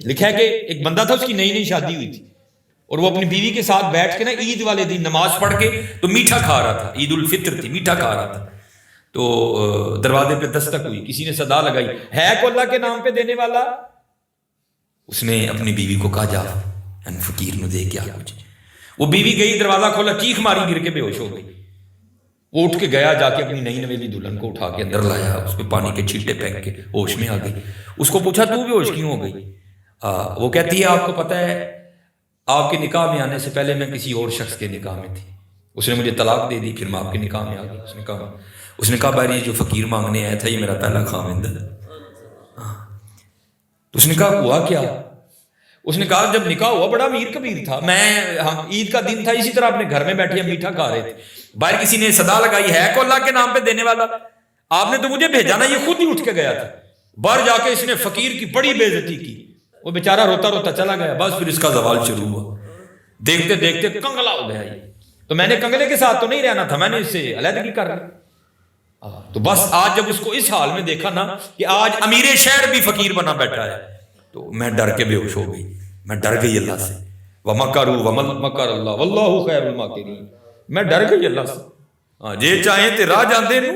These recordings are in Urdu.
لکھا ہے کہ ایک بندہ تھا، اس کی نئی نئی شادی ہوئی تھی، اور وہ اپنی بیوی کے ساتھ بیٹھ کے نا عید والے دن نماز پڑھ کے تو میٹھا کھا رہا تھا، عید الفطر تھی، میٹھا کھا رہا تھا. تو دروازے پہ دستک ہوئی، کسی نے صدا لگائی، ہے کو اللہ کے نام پہ دینے والا؟ اس نے اپنی بیوی کو کہا جا ان فقیر نو دے کیا کچھ. وہ بیوی گئی، دروازہ کھولا، چیخ ماری، گر کے بے ہوش ہو گئی. وہ اٹھ کے گیا، جا کے اپنی نئی نویلی دلہن کو اٹھا کے اندر لایا، اس پہ پانی کے چھینٹے پھینک کے ہوش میں آ گئی. اس کو پوچھا تو بے ہوش کیوں ہو گئی؟ وہ کہتی ہے آپ کو پتہ ہے آپ کے نکاح میں آنے سے پہلے میں کسی اور شخص کے نکاح میں تھی، اس نے مجھے طلاق دے دی، پھر میں آپ کے نکاح میں آ گئی. اس نے کہا بھائی جو فقیر مانگنے آیا تھا یہ میرا پہلا خاوند ہے. اس نے کہا ہوا کیا؟ اس نے کہا جب نکاح ہوا بڑا امیر کبیر تھا، میں عید کا دن تھا، اسی طرح اپنے گھر میں بیٹھے میٹھا کھا رہے تھے، باہر کسی نے صدا لگائی ہے کو اللہ کے نام پہ دینے والا؟ آپ نے تو مجھے بھیجا نا، یہ خود ہی اٹھ کے گیا تھا. باہر جا کے اس نے فقیر کی بڑی بے عزتی کی، وہ بیچارہ روتا روتا چلا گیا. بس پھر اس کا زوال شروع ہوا، دیکھتے دیکھتے کنگلا ہو گیا یہ. تو میں نے کنگلے کے ساتھ تو نہیں رہنا تھا، میں نے اس سے علیحدگی کر لی. تو بس آج جب اس کو اس حال میں دیکھا نا کہ آج امیر شہر بھی فقیر بنا بیٹھا ہے، تو میں ڈر کے بے ہوش ہو گئی، میں ڈر گئی اللہ سے. وَمَكَرُوا وَمَكَرَ اللَّهُ وَاللَّهُ خَيْرُ الْمَاكِرِينَ. میں ڈر گئی اللہ سے. جے چاہیں تے راہ جاندے نو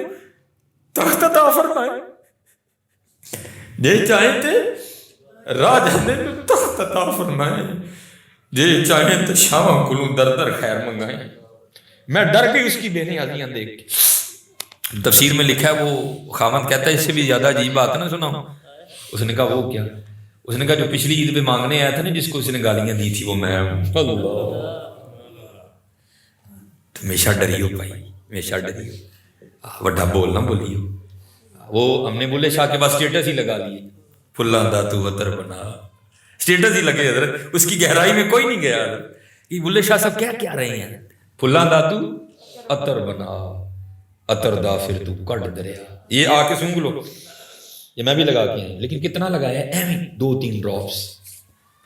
تخت عطا فرمائے، جے چاہیں تے راہ جاندے نو تخت عطا فرمائے، جے چاہیں تے شاواں کولوں در در خیر منگائیں. میں ڈر گئی اس کی بے نیازیاں دیکھ کے. تفسیر میں لکھا ہے وہ خاوند کہتا ہے اس سے بھی زیادہ عجیب بات نہ سناؤں. اس نے کہا وہ کیا؟ اس نے کہا جو پچھلی عید پہ مانگنے آیا تھا نا جس کو اس نے گالیاں دی تھی وہ میں ہوں. اللہ، ہمیشہ ڈریو بھائی، ہمیشہ ڈریو، وڈا بول نہ بولیو. وہ ہم نے بولے شاہ کے پاس اسٹیٹس ہی لگا لیے، پھلاں دا تو وطر بنا، اسٹیٹس ہی لگے حضرت، اس کی گہرائی میں کوئی نہیں گیا. یہ بلے شاہ صاحب کیا کیا رہے ہیں؟ پھلاں دا تو عطر بنا، عطر دا پھر تو کڈ دریا. یہ آ کے سونگ لو، یہ میں بھی لگا کے ہیں، لیکن کتنا لگایا ہے؟ ایویں 2-3 ڈراپس،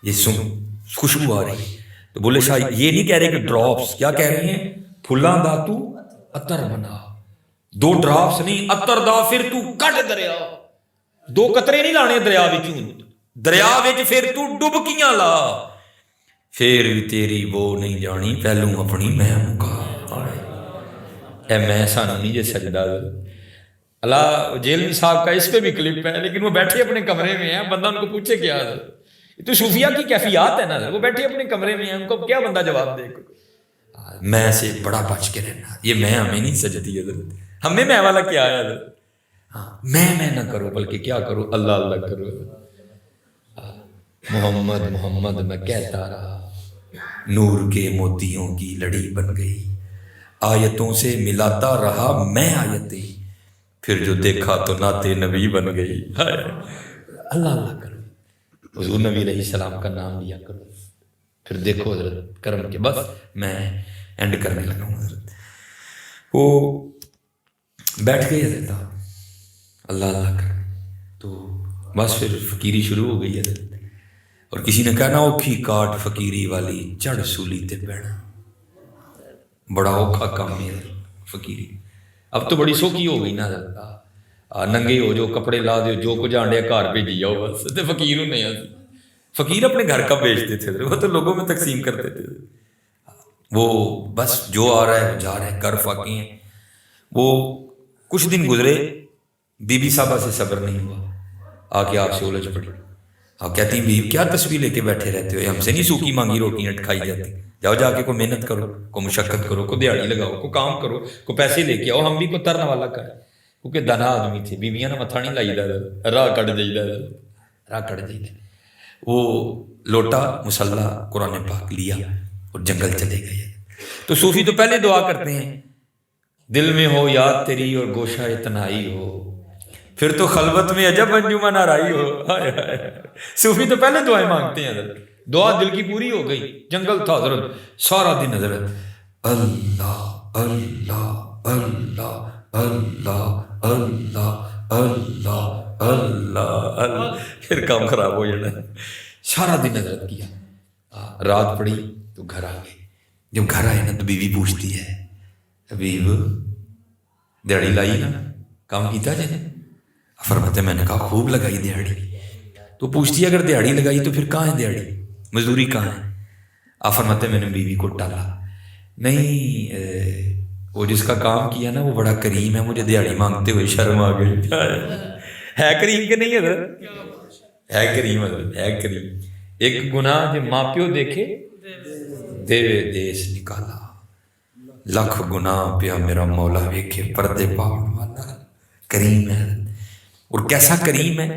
یہ خوشبو آ رہی. تو بولے شاہ یہ نہیں کہہ رہے کہ ڈراپس، کیا کہہ رہے ہیں؟ پھلاں دا تو عطر بنا، 2 ڈراپس نہیں، عطر دا پھر تو کڈ دریا. 2 قطرے نہیں لانے دریا وچوں، دریا وچ پھر تو ڈبکیاں لا، پھر بھی تیری وہ نہیں جانی پہلوں اپنی میں مکا. اے میں سانو نہیں جے سجدہ. اللہ جیلوی صاحب کا اس پہ بھی کلپ ہے، لیکن وہ بیٹھے اپنے کمرے میں ہیں، بندہ ان کو پوچھے کیا؟ تو صوفیہ کی کیفیات ہے نا، وہ بیٹھے اپنے کمرے میں ہیں، ان کو کیا بندہ جواب دے. میں سے بڑا بچ کے رہنا، یہ میں ہمیں نہیں سجدی حضرت، ہمیں میں والا کیا ہے حضرت. میں نہ کرو بلکہ کیا کرو، اللہ اللہ کرو. محمد محمد میں کہتا رہا، نور کے موتیوں کی لڑی بن گئی، آیتوں سے ملاتا رہا میں آیتیں، پھر جو دیکھا تو نعت نبی بن گئی. اللہ اللہ کرو، حضور نبی علیہ السلام کا نام لیا کرو، پھر دیکھو حضرت کرم کے. بس میں اینڈ کرنے لگا ہوں حضرت. وہ بیٹھ گئی حضرت، اللہ اللہ کر، تو بس پھر فقیری شروع ہو گئی حضرت. اور کسی نے کہا نا اوکھی کاٹ فقیری والی چڑھ سولی تے بیٹھ، بڑا اوکھا کام ہے فقیری. اب تو بڑی سوکھی ہو گئی نا حضرت، ننگے ہو جو کپڑے لا دو، جو کچھ آنڈے گھر بھیجی جاؤ بس. تے فقیر ہوں نہیں، فقیر اپنے گھر کا بیچتے تھے، وہ تو لوگوں میں تقسیم کرتے تھے. وہ بس جو آ رہا ہے جا رہا ہے، گھر فاقے ہیں. وہ کچھ دن گزرے، بی بی صاحبہ سے صبر نہیں ہوا، آ کے آپ سے الجھ پڑی. آپ کہتی ہیں بیوی کیا تسبیح لے کے بیٹھے رہتے ہو، ہم سے نہیں سوکھی مانگی روٹیاں کھائی جاتی، جاؤ جا کے کوئی محنت کرو، کوئی مشقت کرو، کوئی دیہڑی لگاؤ، کوئی کام کرو، کوئی پیسے لے کے آؤ، ہم بھی کوئی ترن والا کریں. کیونکہ دانا آدمی تھے، بیویاں نے متھا نہیں لائی دا، راہ کٹ جائیدا، راہ کٹ جائیدا. وہ لوٹا مصلی قرآن پاک لیا اور جنگل چلے گئے. تو صوفی تو پہلے دعا کرتے ہیں، دل میں ہو یاد تیری اور گوشہ تنہائی ہو، پھر تو خلوت میں عجب انجمن آرائی ہو. صوفی تو پہلے دعائیں مانگتے ہیں حضرت. دعا دل کی پوری ہو گئی، جنگل تھا حضرت، سارا دن حضرت اللہ اللہ اللہ اللہ اللہ اللہ اللہ اللہ. پھر کام خراب ہو جانا. سارا دن حضرت کیا، رات پڑی تو گھر آ گئے. جب گھر آئے نا تو بیوی پوچھتی ہے، حبیب دیہڑی لائی نا، کام کیتا جائے؟ فرماتے میں نے کہا خوب لگائی دیہڑی. تو تو پوچھتی ہے اگر دیہڑی لگائی تو پھر کہاں ہے دیہڑی, مزدوری کہاں ہے؟ آپ فرماتے ہیں میں نے بیوی کو ٹالا, نہیں وہ جس کا کام کیا نا وہ بڑا کریم ہے, مجھے دیہڑی مانگتے ہوئے شرم آ گئی. ہے کریم کہ نہیں حضرت؟ ہے کریم حضرت, ہے کریم. ایک گناہ جو ماں پیو دیکھے دیوے دیس نکالا, لکھ گناہ پیا میرا مولا ویکھے پردے پاؤن والا. کریم ہے, اور کیسا کریم ہے.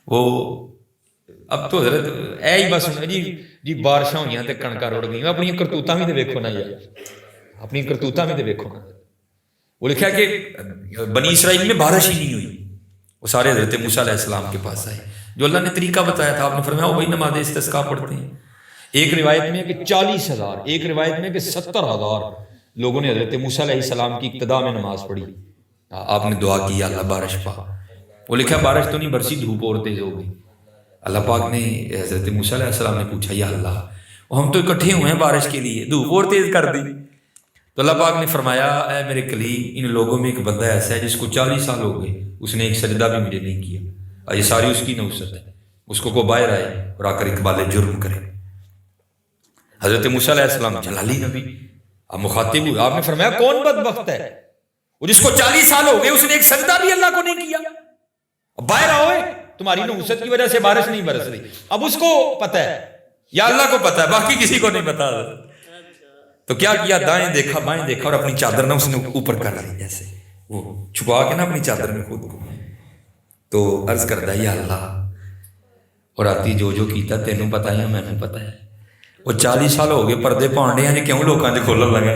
وہ اب تو حضرت اے ہی بس جی بارشاں ہوئیاں تے کنکاں رڑ گئیں, اپنی کرتوتاں بھی تے ویکھو نا یار, اپنی کرتوتاں بھی تے ویکھو نا. وہ لکھا کہ بنی اسرائیل میں بارش ہی نہیں ہوئی, وہ سارے حضرت موسیٰ علیہ السلام کے پاس آئے. جو اللہ نے طریقہ بتایا تھا آپ نے فرمایا وہی نماز استسقاء پڑھتے ہیں. ایک روایت میں کہ 40,000, ایک روایت میں کہ 70,000 لوگوں نے حضرت موسیٰ علیہ السلام کی ابتدا میں نماز پڑھی. آپ نے دعا کی اللہ بارش پا. وہ لکھا بارش تو نہیں برسی, دھوپ اور تیز ہو گئی. اللہ پاک نے حضرت موسیٰ علیہ السلام نے پوچھا یا اللہ ہم تو اکٹھے ہوئے ہیں بارش کے لیے, دھوپ اور تیز کر دی. تو اللہ پاک نے فرمایا اے میرے کلیم ان لوگوں میں ایک بندہ ایسا ہے جس کو 40 سال ہو گئے, اس نے ایک سجدہ بھی مجھے نہیں کیا. یہ ساری اس کی نوست ہے, اس کو باہر آئے اور آ کر اقبال جرم کرے. حضرت موسیٰ علیہ السلام جلالی نبی اب مخاطب ہوئے, آپ نے فرمایا کون بدبخت ہے وہ جس کو 40 سال ہو گئے اس نے ایک سجدہ بھی اللہ کو نہیں کیا. باہر آؤ, تمہاری نوست کی وجہ سے بارش نہیں برس رہی. اب اس کو پتہ ہے یا اللہ کو پتہ ہے, باقی کسی کو نہیں پتا. تو کیا کیا, دائیں دیکھا بائیں دیکھا اور اپنی چادر نہ اس نے اوپر کر لی, جیسے وہ چھپا کے نا اپنی چادر میں خود کو. تو عرض کرتا ہے یا اللہ اور آتی جو کیتا تینوں پتا ہے میں نے پتا ہے. وہ 40 سال ہو گئے پردے پاؤنڈے ہیں کیوں لوگوں نے کھولن لگے.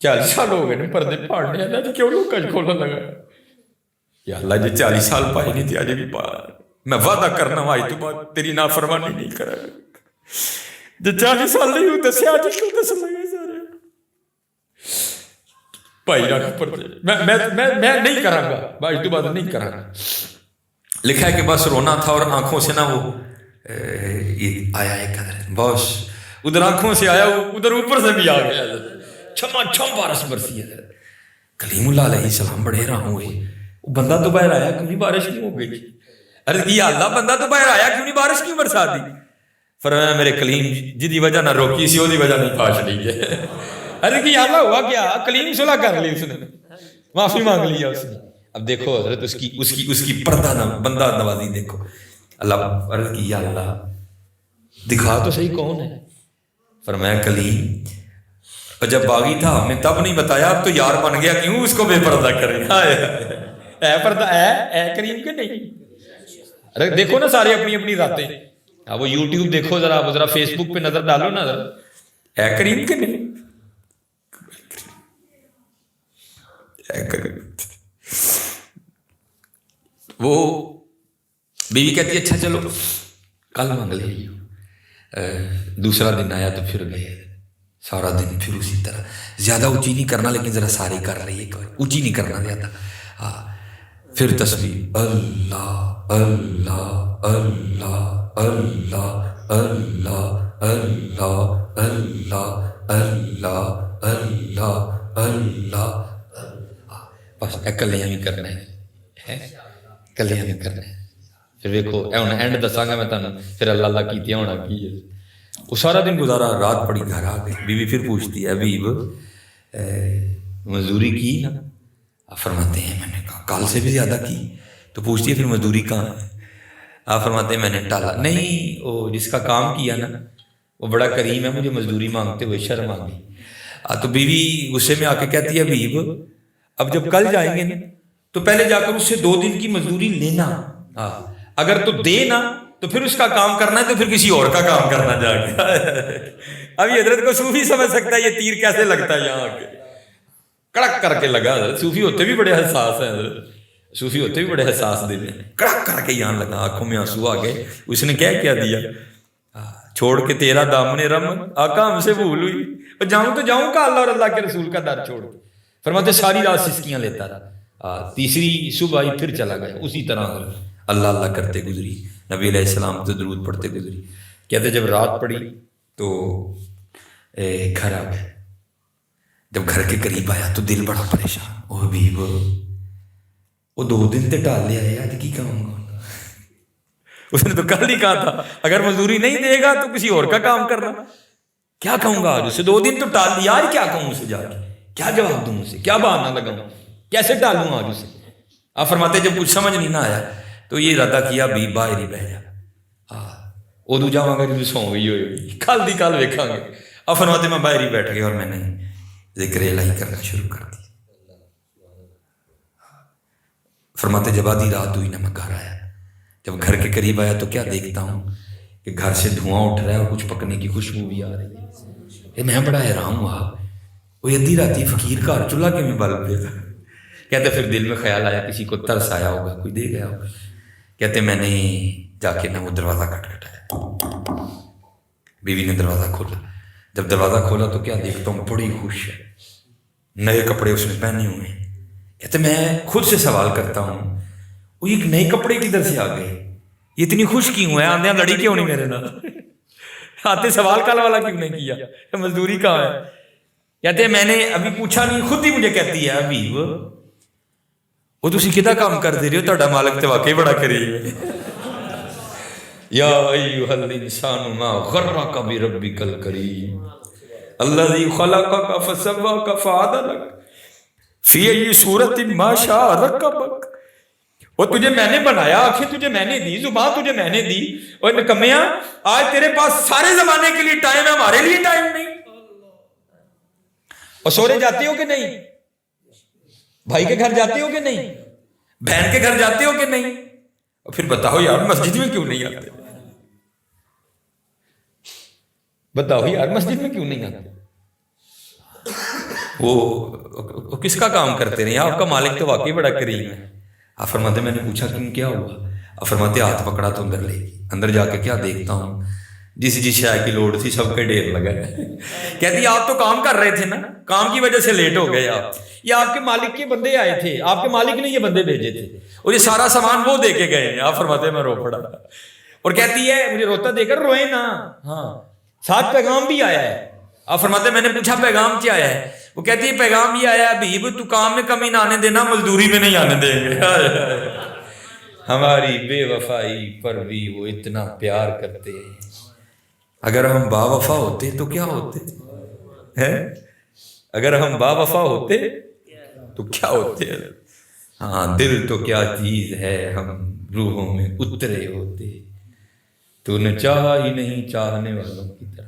40 سال ہو گئے پردے پاؤنڈے ہیں کیوں لوگوں نے کھولن لگا. یا اللہ جی 40 سال پائے نہیں تھے آج بھی پا, میں وعدہ کرنا ہوں آج تو بعد تیری نافرمانی نہیں کرا. جو 40 سال نہیں ہوتے سے آج کیوں دس لگے سارے بھائی رکھ پردے, میں نہیں کراں گا بھائی تو بعد نہیں کراں گا. لکھا ہے کہ بس رونا تھا اور آنکھوں سے نا وہ آیا ایک قدر بس ادھر آنکھوں سے آیا, ادھر اوپر سے بھی آ گیا. چھما چھم بارش برسی ہے. کلیم اللہ علیہ السلام بڑے حیران ہوئے, وہ بندہ تو باہر آیا کیوں نہیں بارش نہیں ہو گئی. عرض کیا اللہ بندہ تو باہر آیا کیوں نہیں بارش کیوں برسا دی. فرمایا میرے کلیم جدی وجہ نہ روکی سی وہی وجہ نہیں پاش لی ہے. عرض کیا اللہ ہوا کیا, کلیم صلح کر لی, اس نے معافی مانگ لیا اس نے. اب دیکھو حضرت اس کی پردہ نہ بندہ نوازی دیکھو. اللہ عرض کی یا اللہ دکھا تو صحیح کون ہے. فرمایا کلیم اور جب باغی تھا ہمیں تب نہیں بتایا, اب تو یار بن گیا کیوں اس کو بے پردہ کرے. اے پردہ اے کریم کے نہیں. ارے دیکھو نا سارے اپنی اپنی ذاتیں. اب وہ یوٹیوب دیکھو ذرا فیس بک پہ نظر ڈالو نا ذرا, اے کریم کے نہیں. اے کریم. وہ بیوی کہتی ہے اچھا چلو کل مانگ لے. دوسرا دن آیا تو پھر گئے, سارا دن پھر اسی طرح. زیادہ اونچی نہیں کرنا لیکن ذرا ساری کر رہی ہے, اونچی نہیں کرنا زیادہ. ہاں پھر تسبیح اللہ اللہ اللہ اللہ اللہ اللہ اللہ اللہ اللہ اللہ. بس کلیاں بھی کرنا ہے, کلیاں بھی کرنا ہے. پھر دیکھو اینڈ دساں گا میں تمہیں پھر اللہ اللہ کیتیا ہونا کی ہے. وہ سارا دن گزارا, رات پڑی گھر آ گئی. بیوی پھر پوچھتی ہے حبیب مزدوری کی نا. آپ فرماتے ہیں میں نے کہا کل سے بھی زیادہ کی. تو پوچھتی ہے پھر مزدوری کہاں ہے. آپ فرماتے ہیں میں نے ٹالا. نہیں وہ جس کا کام کیا نا وہ بڑا کریم ہے, مجھے مزدوری مانگتے ہوئے شرم آ گئی. تو بیوی غصے میں آ کے کہتی ہے حبیب اب جب کل جائیں گے نا تو پہلے جا کر اس سے 2 دن کی مزدوری لینا. اگر تو دے نا تو پھر اس کا کام کرنا ہے, تو پھر کسی اور کا کام کرنا جا کے. اب یہ حضرت کو صوفی سمجھ سکتا ہے یہ تیر کیسے لگتا ہے یہاں کے, کڑک کر کے لگا. حضرت صوفی ہوتے بھی بڑے حساس ہیں, حضرت صوفی ہوتے بھی بڑے حساس دل ہیں. کڑک کر کے یہاں لگا, آنکھوں میں آنسو آ گئے. اس نے کیا دیا, چھوڑ کے تیرا دامن رحمت آقا ہم سے بھول ہوئی, اور جاؤں تو جاؤں کا اللہ اور اللہ کے رسول کا در چھوڑ. فرماتے ساری رات سسکیاں لیتا رہا. تیسری صبح آئی پھر چلا گیا. اسی طرح اللہ اللہ کرتے گزری, نبی علیہ السلام تو درود پڑھتے گزری. کہتے جب رات پڑی تو گھر آ گئے. جب گھر کے قریب آیا تو دل بڑا پریشان. او حبیب وہ 2 دن تے ٹال لیا ہے، آج کی کہوں گا؟ اس نے تو کل ہی کہا تھا اگر مزدوری نہیں دے گا تو کسی اور کا کام کرنا. کیا کہوں گا آج اسے؟ 2 دن تو ٹال لیا، آج کیا کہوں اسے؟ جا کے کیا جواب دوں اسے؟ کیا بہانہ لگاؤں؟ کیسے ٹالوں آج اسے؟ آپ فرماتے جب کچھ سمجھ نہیں نہ آیا تو یہ ارادہ کیا بھی باہر ہی بہ جا، ادو جا گا جب سو گئی ہوئی، کل دی کل ویکھاں گے. آپ فرماتے میں باہر ہی بیٹھ گیا اور میں نے ذکر الہی کرنا شروع کر دیا. فرماتے جب آدھی رات ہوئی نا میں گھر آیا، جب گھر کے قریب آیا تو کیا دیکھتا ہوں کہ گھر سے دھواں اٹھ رہا ہے اور کچھ پکنے کی خوشبو بھی آ رہی ہے. میں بڑا حیران ہوا، وہ ادھی راتی فقیر گھر چولہا کے میں بل پہ تھا. کہتے پھر دل میں خیال آیا کسی کو ترس آیا ہوگا، کوئی دے گیا ہوگا. کہتے میں نے جا کے نا وہ دروازہ کھٹکھٹایا، بیوی نے دروازہ کھولا. جب دروازہ کھولا تو کیا دیکھتا ہوں بڑی خوش ہے، نئے کپڑے اس نے پہنے ہوئے ہیں. کہتے میں خود سے سوال کرتا ہوں وہ یہ نئے کپڑے کدھر سے آ گئے، یہ اتنی خوش کیوں ہے؟ آندیاں لڑی کیوں نہیں میرے نال؟ آتے سوال کال والا کیوں نہیں کیا؟ مزدوری کہاں ہے؟ کہتے میں نے ابھی پوچھا نہیں، خود ہی مجھے کہتی ہے ابھی وہ تسی کدا کام کر دے رہے ہو، تہاڈا مالک تے واقعی بڑا کریم ہے. یا ایھا الانسان ما غرک بربک الکریم الذی خلقک فسواک فعدلک فی ای صورت ما شاء رکبک. وہ تجھے میں نے بنایا، آنکھیں تجھے میں نے دی، زبان تجھے میں نے دی، اور نکمیاں آج تیرے پاس سارے زمانے کے لیے ٹائم ہے، ہمارے لیے ٹائم نہیں. اور سورے جاتے ہو کہ نہیں؟ بھائی کے گھر جاتے ہو کہ نہیں؟ بہن کے گھر جاتے ہو کہ نہیں؟ اور پھر بتاؤ یار مسجد میں کیوں نہیں آتے؟ بتاؤ یار مسجد میں کیوں نہیں آتے؟ وہ کس کا کام کرتے رہے؟ آپ کا مالک تو واقعی بڑا کریم ہے. آپ فرماتے میں نے پوچھا کیوں، کیا ہوا؟ آپ فرماتے ہاتھ پکڑا تو اندر لے گئی. اندر جا کے کیا دیکھتا ہوں جس شے کی لوڑ تھی سب کے ڈھیر لگا ہے. کہتی آپ تو کام کر رہے تھے نا، کام کی وجہ سے لیٹ ہو گئے آپ. یہ آپ کے مالک کے بندے آئے تھے، آپ کے مالک نے یہ بندے بھیجے تھے اور یہ سارا سامان وہ دے کے گئے ہیں. آپ فرماتے میں رو پڑا. اور کہتی ہے مجھے روتا دے کر روئے نا، ہاں ساتھ پیغام بھی آیا ہے. آپ فرماتے میں نے پوچھا پیغام کیا آیا ہے؟ وہ کہتی ہے پیغام یہ آیا ہے حبیب تو کام میں کمی نہ آنے دینا، مزدوری میں نہیں آنے دیں گے. ہماری بے وفائی پر بھی وہ اتنا پیار کرتے ہیں. اگر ہم با وفا ہوتے تو کیا ہوتے ہیں؟ اگر ہم با وفا ہوتے تو کیا ہوتے ہیں؟ ہاں دل تو کیا چیز ہے، ہم روحوں میں اترے ہوتے. تو نے چاہا ہی نہیں چاہنے والوں کی طرح،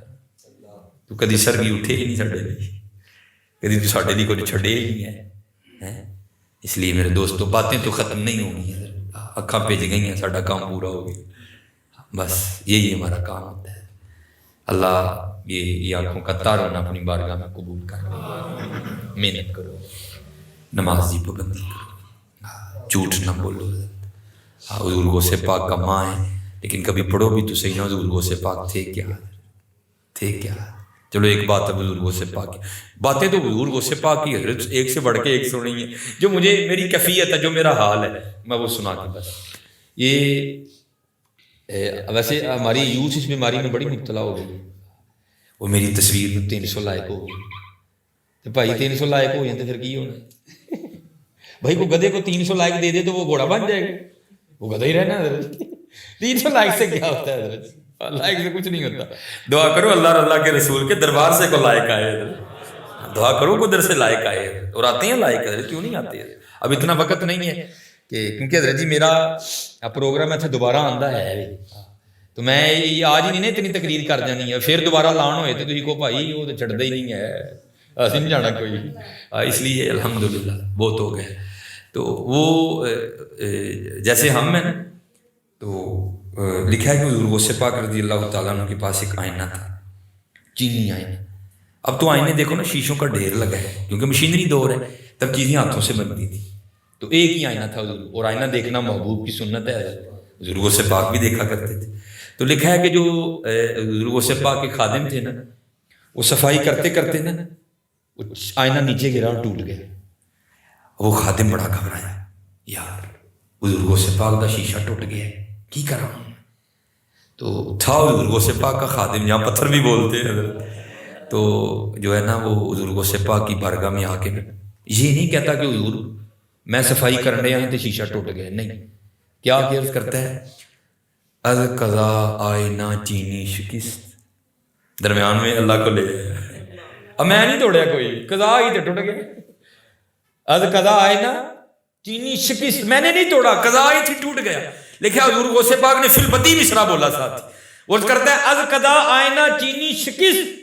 تو کدی سرگی اٹھے ہی نہیں ساڈے لیے، کدی تو ساڈے لیے کچھ چھڑے ہی نہیں ہے. اس لیے میرے دوستو باتیں تو ختم نہیں ہوں گی، اکھاں بھیج گئی ہیں، ساڈا کام پورا ہو گیا. بس یہی ہمارا کام ہوتا ہے. اللہ یہ آنکھوں کا تارنا اپنی بارگاہ میں قبول کر لے. محنت کرو، نماز کی پابندی کرو، جھوٹ نہ بولو. حضور غوث پاک کا ماں ہے لیکن کبھی پڑھو بھی تو صحیح نہ حضور غوث پاک تھے کیا، تھے کیا. چلو ایک بات ہے حضور غوث پاک کی باتیں تو حضور غوث پاک کی حضرت ایک سے بڑھ کے ایک سنی ہیں. جو مجھے میری کیفیت ہے، جو میرا حال ہے، میں وہ سنا کے بس. یہ ویسے ہماری یوتھ اس بیماری میں بڑی مبتلا ہو گئی. وہ میری تصویر میں 300 لائک ہو گئی. تو بھائی 300 لائک ہو جائیں تو پھر کی ہونا؟ بھائی کو گدھے کو 300 لائک دے دے تو وہ گھوڑا بن جائے گا، وہ گدھا ہی رہنا حضرت. 300 لائک سے کیا ہوتا ہے حضرت؟ لائک سے کچھ نہیں ہوتا. دعا کرو اللہ اللہ کے رسول کے دربار سے کو لائک آئے. دعا کرو کو در سے لائک آئے، اور آتے ہیں لائک حضرت، کیوں نہیں آتے؟ اب اتنا وقت نہیں ہے کہ کیونکہ حضرت جی میرا پروگرام اتنے دوبارہ آندا ہے تو میں آج ہی نہیں اتنی تقریر کر جانی ہے، پھر دوبارہ لان ہوئے تو تھی کو بھائی وہ تو چڑھتا ہی نہیں ہے، اسی نہیں جانا کوئی. اس لیے الحمدللہ بہت ہو گئے. تو وہ جیسے ہم ہیں نا، تو لکھا ہے کہ حضور غوث پاک رضی اللہ تعالیٰ عنہ کے پاس ایک آئینہ تھا، چینی آئینہ. اب تو آئینے دیکھو نا شیشوں کا ڈھیر لگا ہے کیونکہ مشینری دور ہے، تب چیزیں ہاتھوں سے بنتی تھی. تو ایک ہی آئینہ تھا حضور، اور آئینہ دیکھنا محبوب کی سنت ہے، حضور غوث پاک بھی دیکھا کرتے تھے. تو لکھا ہے کہ جو حضور غوث پاک کے خادم تھے نا، وہ صفائی کرتے کرتے نا آئینہ نیچے گرا اور ٹوٹ گیا. وہ خادم بڑا گھبرایا، یار حضور غوث پاک کا شیشہ ٹوٹ گیا ہے، کی کر رہا ہوں. تو تھا حضور غوث پاک کا خادم، جہاں پتھر بھی بولتے ہیں حضرت. تو جو ہے نا وہ حضور غوث پاک کی بارگاہ میں آ کے یہ نہیں کہتا کہ حضور میں صفائی کرنے آیا تو شیشہ ٹوٹ گیا، نہیں، کیا عرض کرتا ہے، از قضا آئے نہ چینی شکست، درمیان میں اللہ کو لے آیا، اب میں نہیں توڑیا کوئی، قضا ہی تو ٹوٹ گیا، از قضا آئے نہ چینی شکست، میں نے نہیں توڑا، قضا ہی تھی ٹوٹ گیا۔ لکھا حضور غوث پاک نے فی البدی مصرع بولا ساتھ، وہ کرتا ہے از قضا آئے نہ چینی شکست،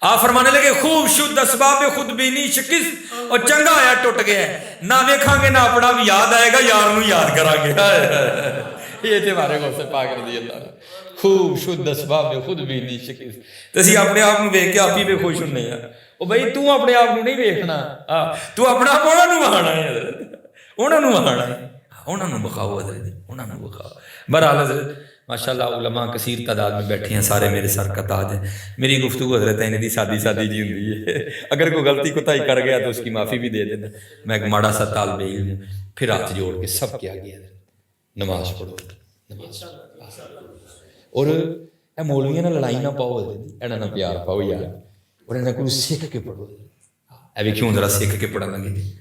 آپ فرمانے لگے خوب شد اسباب خود بینی شکست، اور چنگا آیا ٹوٹ گیا ہے، نہ دیکھاں گے نہ اپنا بھی یاد آئے گا، یار نو یاد کرا گے، یہ تھے ہمارے غوث پاک رضی اللہ عنہ، خوب شد اسباب خود بینی شکست، تو اسی اپنے آپ میں دیکھ کے آپ ہی پہ خوش ہونے ہیں، او بھائی تو اپنے آپ کو نہیں دیکھنا، تو اپنا آپ انہوں نے بہانا ہے حضرت، انہوں نے بہانا ہے، انہوں نے بخاؤ حضرت، انہوں نے بخاؤ۔ بہرحال حضرت ماشاءاللہ علماء کثیر تعداد میں بیٹھے ہیں، سارے میرے سر کا تاج ہیں، میری گفتگو حضرت ہے دی سادی سادی جی ہوندی ہے، اگر کوئی غلطی کوتاہی کر گیا تو اس کی معافی بھی دے دینا، میں ایک ماڑا سا طالب علم ہوں، پھر ہاتھ جوڑ کے سب کیا گیا نماز پڑھو، نماز اور اے مولویاں نہ لڑائی نہ پاؤ، انہاں نہ پیار پاؤ یار، اور انہاں کو سیکھ کے پڑھو، اے ویکھیوں ذرا سیکھ کے پڑھن لگے جی،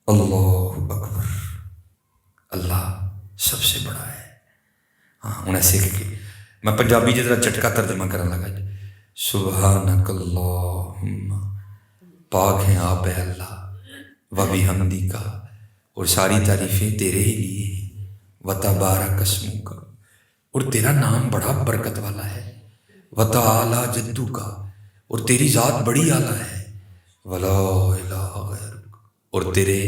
اللہ اکبر، اللہ سب سے بڑا ہے، ہاں انہیں سیکھ کے میں پنجابی جی ذرا چٹکا ترجمہ کرنے لگا جی، سبحانک اللہم، پاک ہیں آپ اے اللہ، و بحمدک، اور ساری تعریفیں تیرے ہی لیے ہیں، و تبارک اسمک، اور تیرا نام بڑا برکت والا ہے، و تعالی جدک، اور تیری ذات بڑی اعلیٰ ہے، ولا الہ غیرک، اور تیرے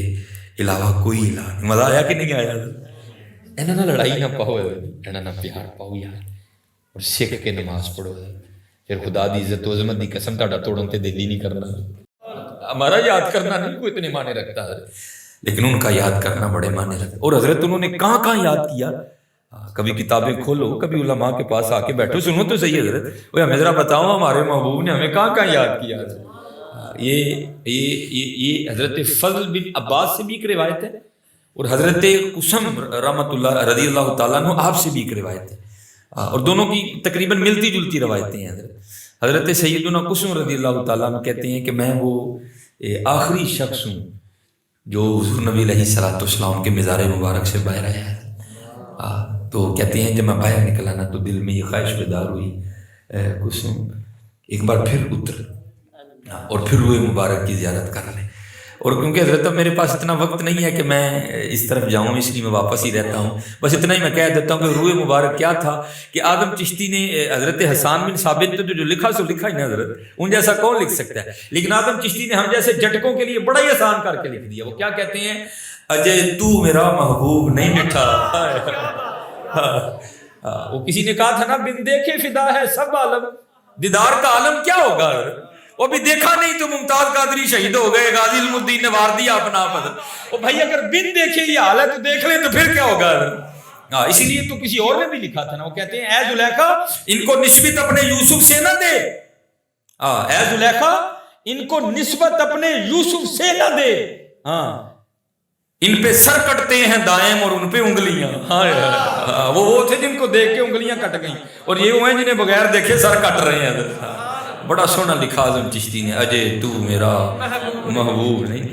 علاوہ کوئی الہ نہیں۔ مزہ آیا کہ نہیں آیا؟ انہاں نہ لڑائی نہ پاؤ، انہاں نہ پیار پاؤ یار، اور سیکھ کے نماز پڑھو، پھر خدا دی عزت و عظمت دی قسم تہاڈا توڑن تے دل ہی نہیں کرنا، ہمارا یاد کرنا نہیں کوئی اتنے معنی رکھتا ہے، لیکن ان کا یاد کرنا بڑے معنی رکھتا ہے، اور حضرت انہوں نے کہاں کہاں یاد کیا، کبھی کتابیں کھولو، کبھی علماء کے پاس آ کے بیٹھو، سنو تو صحیح حضرت، وہ ہمیں ذرا بتاؤ ہمارے محبوب نے ہمیں کہاں کہاں یاد کیا۔ یہ حضرت فضل بن عباس سے بھی ایک روایت ہے، اور حضرت قسم رحمۃ اللہ رضی اللہ تعالیٰ عنہ آپ سے بھی ایک روایت ہے، اور دونوں کی تقریباً ملتی جلتی روایتیں ہیں۔ حضرت سیدنا قسم رضی اللہ تعالیٰ عنہ کہتے ہیں کہ میں وہ آخری شخص ہوں جو حضور نبی علیہ الصلوۃ والسلام کے مزار مبارک سے باہر آیا ہے، تو کہتے ہیں جب میں باہر نکلا نا تو دل میں یہ خواہش بیدار ہوئی، قسم ایک بار پھر اتر اور پھر روئے مبارک کی زیارت کر لیں، اور کیونکہ حضرت اب میرے پاس اتنا وقت نہیں ہے کہ میں اس طرف جاؤں، اس لیے میں واپس ہی رہتا ہوں، بس اتنا ہی میں کہہ دیتا ہوں کہ روئے مبارک کیا تھا کہ آدم چشتی نے حضرت حسان بن ثابت نے جو لکھا سو لکھا ہی نا حضرت، ان جیسا کون لکھ سکتا ہے، لیکن آدم چشتی نے ہم جیسے جٹکوں کے لیے بڑا ہی آسان کر کے لکھ دیا، وہ کیا کہتے ہیں، اجے تو میرا محبوب نہیں مٹھا، وہ کسی نے کہا تھا نا بن دیکھے فدا ہے سب عالم، دیدار کا عالم کیا ہوگا، وہ بھی دیکھا نہیں تو ممتاز قادری شہید ہو گئے، غازی المدین نے وار دیا اپنا پتھر، وہ بھائی اگر بن دیکھے یہ حال ہے تو دیکھ لیں تو پھر کیا ہوگا، اسی لیے تو کسی اور نے بھی لکھا تھا نا، وہ کہتے ہیں اے زلیخا ان کو نسبت اپنے یوسف سے نہ دے، اے زلیخا ان کو نسبت اپنے یوسف سے نہ دے، ان پہ سر کٹتے ہیں دائم اور ان پہ انگلیاں، وہ تھے جن کو دیکھ کے انگلیاں کٹ گئیں، اور یہ وہ ہیں جنہیں بغیر دیکھے سر کٹ رہے ہیں۔ بڑا سونا لکھا اعظم چشتی نے، اجے تو میرا محبوب نہیں،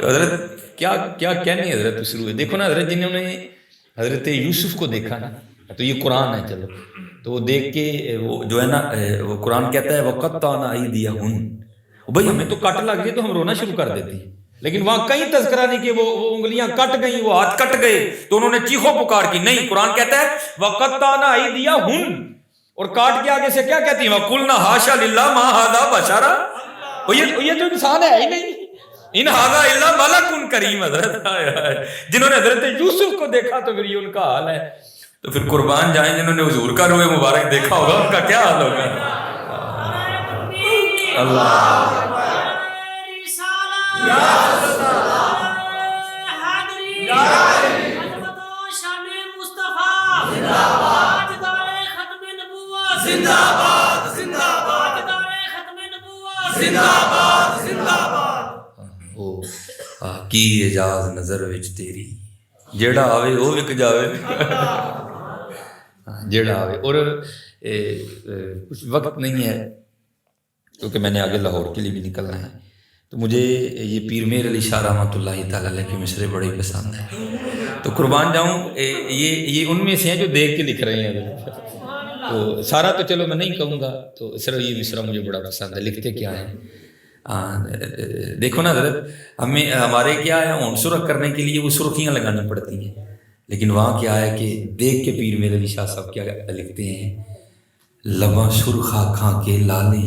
حضرت کیا کیا کہنے حضرت اس روئے، دیکھو نا حضرت جنہوں نے حضرت یوسف کو دیکھا نا، تو یہ قرآن ہے چلو، تو وہ دیکھ کے وہ جو ہے نا وہ قرآن کہتا ہے وَقَطَّعْنَا أَيْدِيَهُنَّ، بھائی ہمیں تو کٹ لگ گئی تو ہم رونا شروع کر دیتے ہیں، لیکن وہاں کہیں تذکرہ نہیں کہ وہ انگلیاں کٹ گئیں، وہ ہاتھ کٹ گئے تو انہوں نے چیخو پکار کی، نہیں، قرآن کہتا ہے وَقَطَّعْنَا أَيْدِيَهُنَّ، اور کاٹ کے آگے سے کیا کہتی ہیں وَقُلْنَا حَاشَا لِلَّهِ مَا هَذَا بَشَرًا، یہ تو انسان ہے ہی نہیں، ان هَذَا إِلَّا مَلَكٌ کریم، حضرت جنہوں نے حضرت یوسف کو دیکھا تو پھر یہ ان کا حال ہے، تو پھر قربان جائیں جنہوں نے حضور کا روئے مبارک دیکھا ہوگا ان کا کیا حال ہوگا۔ اللہ کی اجاز نظر وچ تیری، جیڑا آوے وہ وک جاوے، جیڑا آوے، اور کچھ وقت نہیں ہے کیونکہ میں نے آگے لاہور کے لیے بھی نکلنا ہے، تو مجھے یہ پیر میر علی شاہ رحمۃ اللہ تعالیٰ علیہ کے مصرے بڑے پسند ہیں، تو قربان جاؤں یہ ان میں سے ہیں جو دیکھ کے لکھ رہے ہیں، تو سارا تو چلو میں نہیں کہوں گا، تو صرف یہ مصرع مجھے بڑا پسند ہے۔ لکھتے کیا ہیں، دیکھو نا حضرت، ہمیں ہمارے کیا ہے ہونٹ سرخ کرنے کے لیے وہ سرخیاں لگانی پڑتی ہیں، لیکن وہاں کیا ہے کہ دیکھ کے پیر میر علی شاہ صاحب کیا لکھتے ہیں، لباں سرخ آنکھاں کے لالے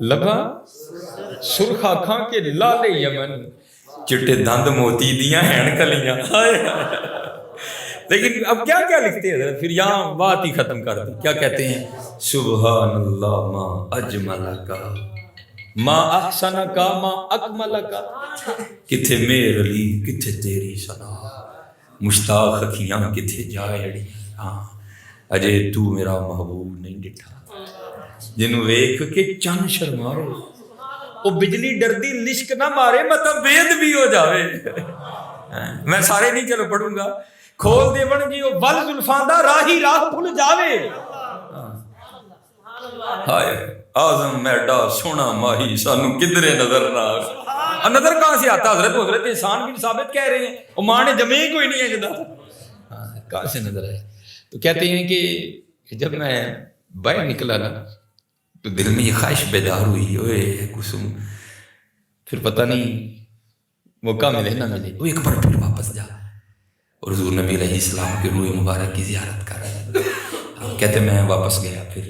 لباں سرخ آنکھاں کے لالے یمن، چٹے دند موتی دیاں ہیں کلیاں۔ لیکن اب کیا کیا لکھتے ہیں حضرت، پھر یہاں بات ہی ختم کر دی، کیا کہتے ہیں، سبحان اللہ ما اجمل کا ما احسن کا ما اکمل کا، کتھے میر علی کتھے تیری سنا، مشتاق اکھیاں کتھے جائڑی، ہاں اجے تو میرا محبوب نہیں ڈٹھا، جنوں ویکھ کے چن شرمارے، وہ بجلی ڈردی لشک نہ مارے، مطلب وید بھی ہو جاوے۔ میں سارے نہیں چلو پڑھوں گا، کھول دے بن گی وہ بل زلفاں دا راہی راہ بھول جاوے، ہائے اعظم میڈا سونا ماہی سانو کدرے نظر نہ آئے، نظر کہاں سے آتا حضرت، حضرت احسان بن ثابت کہہ رہے ہیں، وہ ماں نے جمے ہی کوئی نہیں ہے جدا، کہاں سے نظر آئے؟ تو کہتے ہیں کہ جب میں باہر نکلا نا تو دل میں یہ خواہش بیدار ہوئی، اوے قسم پھر پتہ نہیں موقع ملے نہ ملے، وہ ایک بار پھر واپس جا، اور حضور نبی علیہ السلام کی روح مبارک کی زیارت کر رہے ہیں۔ کہتے میں واپس گیا پھر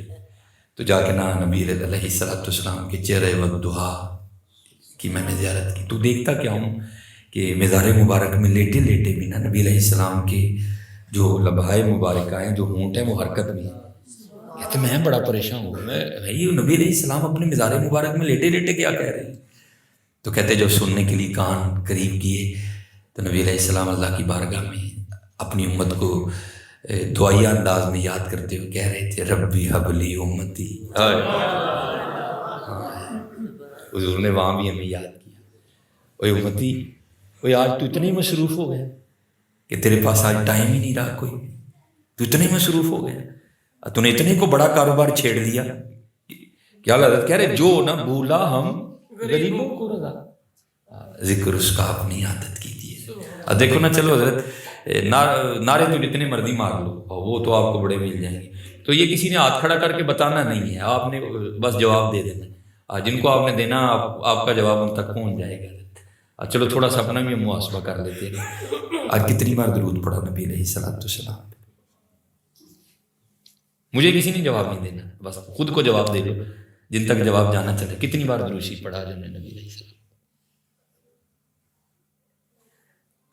تو جا کے نا نبی علیہ السلام کے چہرے والدہا کی میں نے زیارت کی، تو دیکھتا کیا ہوں کہ مزار مبارک میں لیٹے لیٹے بھی نا نبی علیہ السلام کے جو لبہائے مبارکہ ہیں، جو ہونٹ ہیں، وہ حرکت میں ہیں۔ کہتے میں بڑا پریشان ہوں، میں نبی علیہ السلام اپنے مزار مبارک میں لیٹے لیٹے کیا کہہ رہے ہیں؟ تو کہتے جب سننے کے لیے کان قریب کیے تو نبی علیہ السلام اللہ کی بارگاہ میں اپنی امت کو دعائیہ انداز میں یاد کرتے ہوئے کہہ رہے تھے، ربی حب لی امتی۔ حضور نے وہاں بھی ہمیں یاد کیا، اوے امتی، اوے آج تو اتنے مصروف ہو گیا کہ تیرے پاس آج ٹائم ہی نہیں رہا کوئی، تو اتنے مصروف ہو گیا، تو نے اتنے کو بڑا کاروبار چھیڑ دیا۔ کیا حضرت کہہ رہے، جو نہ بھولا ہم غریبوں کو رضا، ذکر اس کا اپنی عادت کیجیے۔ اب دیکھو نا، چلو حضرت نعرے تو جتنے مرضی مار لو، وہ تو آپ کو بڑے مل جائیں گے، تو یہ کسی نے ہاتھ کھڑا کر کے بتانا نہیں ہے، آپ نے بس جواب دے دینا، جن کو آپ نے دینا آپ کا جواب ان تک پہنچ جائے گا۔ چلو تھوڑا سا اپنا بھی محاسبہ کر لیتے ہیں، آج کتنی بار درود پڑھا نبی علیہ السلام؟ مجھے کسی نے جواب نہیں دینا، بس خود کو جواب دے دو، جن تک جواب جانا چلے، کتنی بار درود شریف پڑھا جنہوں نے نبی علیہ السلام؟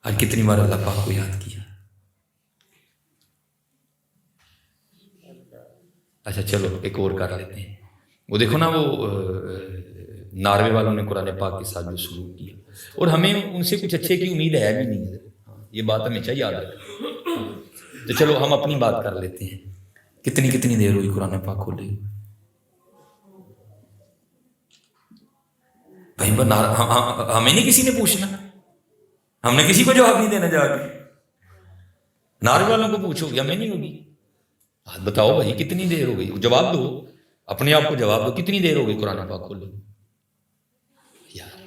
آج کتنی بار اللہ پاک کو یاد کیا؟ اچھا چلو ایک اور کر لیتے ہیں، وہ دیکھو نا، وہ ناروے والوں نے قرآن پاک کے ساتھ جو سلوک کیا، اور ہمیں ان سے کچھ اچھے کی امید ہے بھی نہیں ہے، یہ بات ہمیشہ یاد رکھیں۔ تو چلو ہم اپنی بات کر لیتے ہیں، کتنی دیر ہوئی قرآن پاک کھولے؟ بھائی ہمیں نہیں کسی نے پوچھنا، ہم نے کسی کو جواب نہیں دینا، جا کے ناروے والوں کو پوچھو گے، ہمیں نہیں ہوگی۔ بتاؤ بھائی کتنی دیر ہو گئی، جواب دو، اپنے آپ کو جواب دو، کتنی دیر ہو گئی قرآن پاک کھولے؟ یار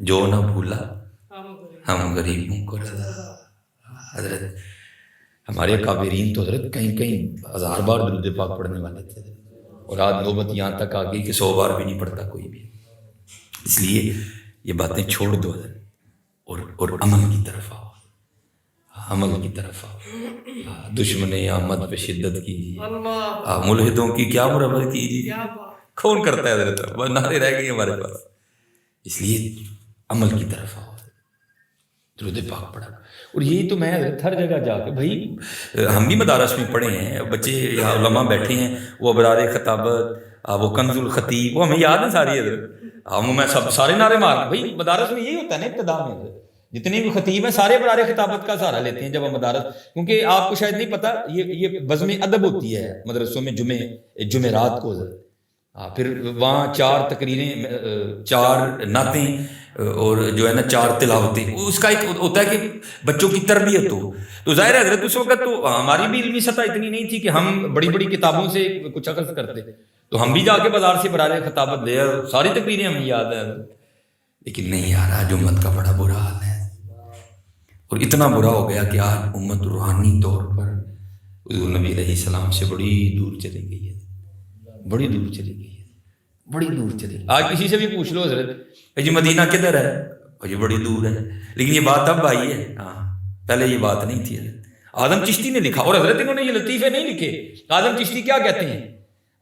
جو نہ بھولا ہم غریبوں کو رضا۔ حضرت ہمارے اکابرین تو حضرت کہیں 1000 بار درود پاک پڑھنے والے تھے، اور آج نوبت یہاں تک آ گئی کہ 100 بار بھی نہیں پڑھتا کوئی بھی۔ اس لیے یہ باتیں چھوڑ دو حضرت، اور عمل کی طرف آؤ، عمل کی طرف آؤ۔ دشمن آمد پہ شدت کیجیے، ملحدوں کی کیا مرمت کیجیے، کون کرتا ہے حضرت، وہ نعرے رہ گئی ہمارے پاس۔ اس لیے عمل کی طرف آؤ، درود پاک پڑھا۔ اور یہی تو میں حضرت ہر جگہ جا کے، بھائی ہم بھی مدارس میں پڑھے ہیں، بچے یہاں علماء بیٹھے ہیں، وہ ابرار خطابت، وہ کنز الخطیب، وہ ہمیں یاد ہے ساری حضرت، میں سب سارے نعرے مار، بھائی مدارس میں یہی ہوتا ہے نا، ابتدا میں جتنے بھی خطیب ہیں سارے برار خطابت کا سہارا لیتے ہیں جب ہم مدارس، کیونکہ آپ کو شاید نہیں پتا، یہ بزم ادب ہوتی ہے مدرسوں میں، جمعرات کو، پھر وہاں 4 تقریریں، 4 نعتیں، اور جو ہے نا 4 تلاوتیں، اس کا ایک ہوتا ہے کہ بچوں کی تربیت ہو۔ تو ظاہر ہے حضرت اس وقت تو ہماری بھی علمی سطح اتنی نہیں تھی کہ ہم بڑی بڑی کتابوں سے کچھ اخذ کرتے، تو ہم بھی جا کے بازار سے برارے خطابت دے، ساری تقریریں ہمیں یاد ہیں، لیکن نہیں آ رہا. آج امت کا بڑا برا حال ہے، اور اتنا برا ہو گیا کہ آج امت روحانی طور پر حضور نبی علیہ السلام سے بڑی دور چلی گئی ہے، بڑی دور چلی گئی ہے، بڑی دور چلی گئی. آج کسی سے بھی پوچھ لو حضرت جی مدینہ کدھر ہے، یہ بڑی دور ہے، لیکن یہ بات اب آئی ہے. ہاں پہلے یہ بات نہیں تھی. اعظم چشتی نے لکھا، اور حضرت انہوں نے یہ لطیفے نہیں لکھے. اعظم چشتی کیا کہتے ہیں؟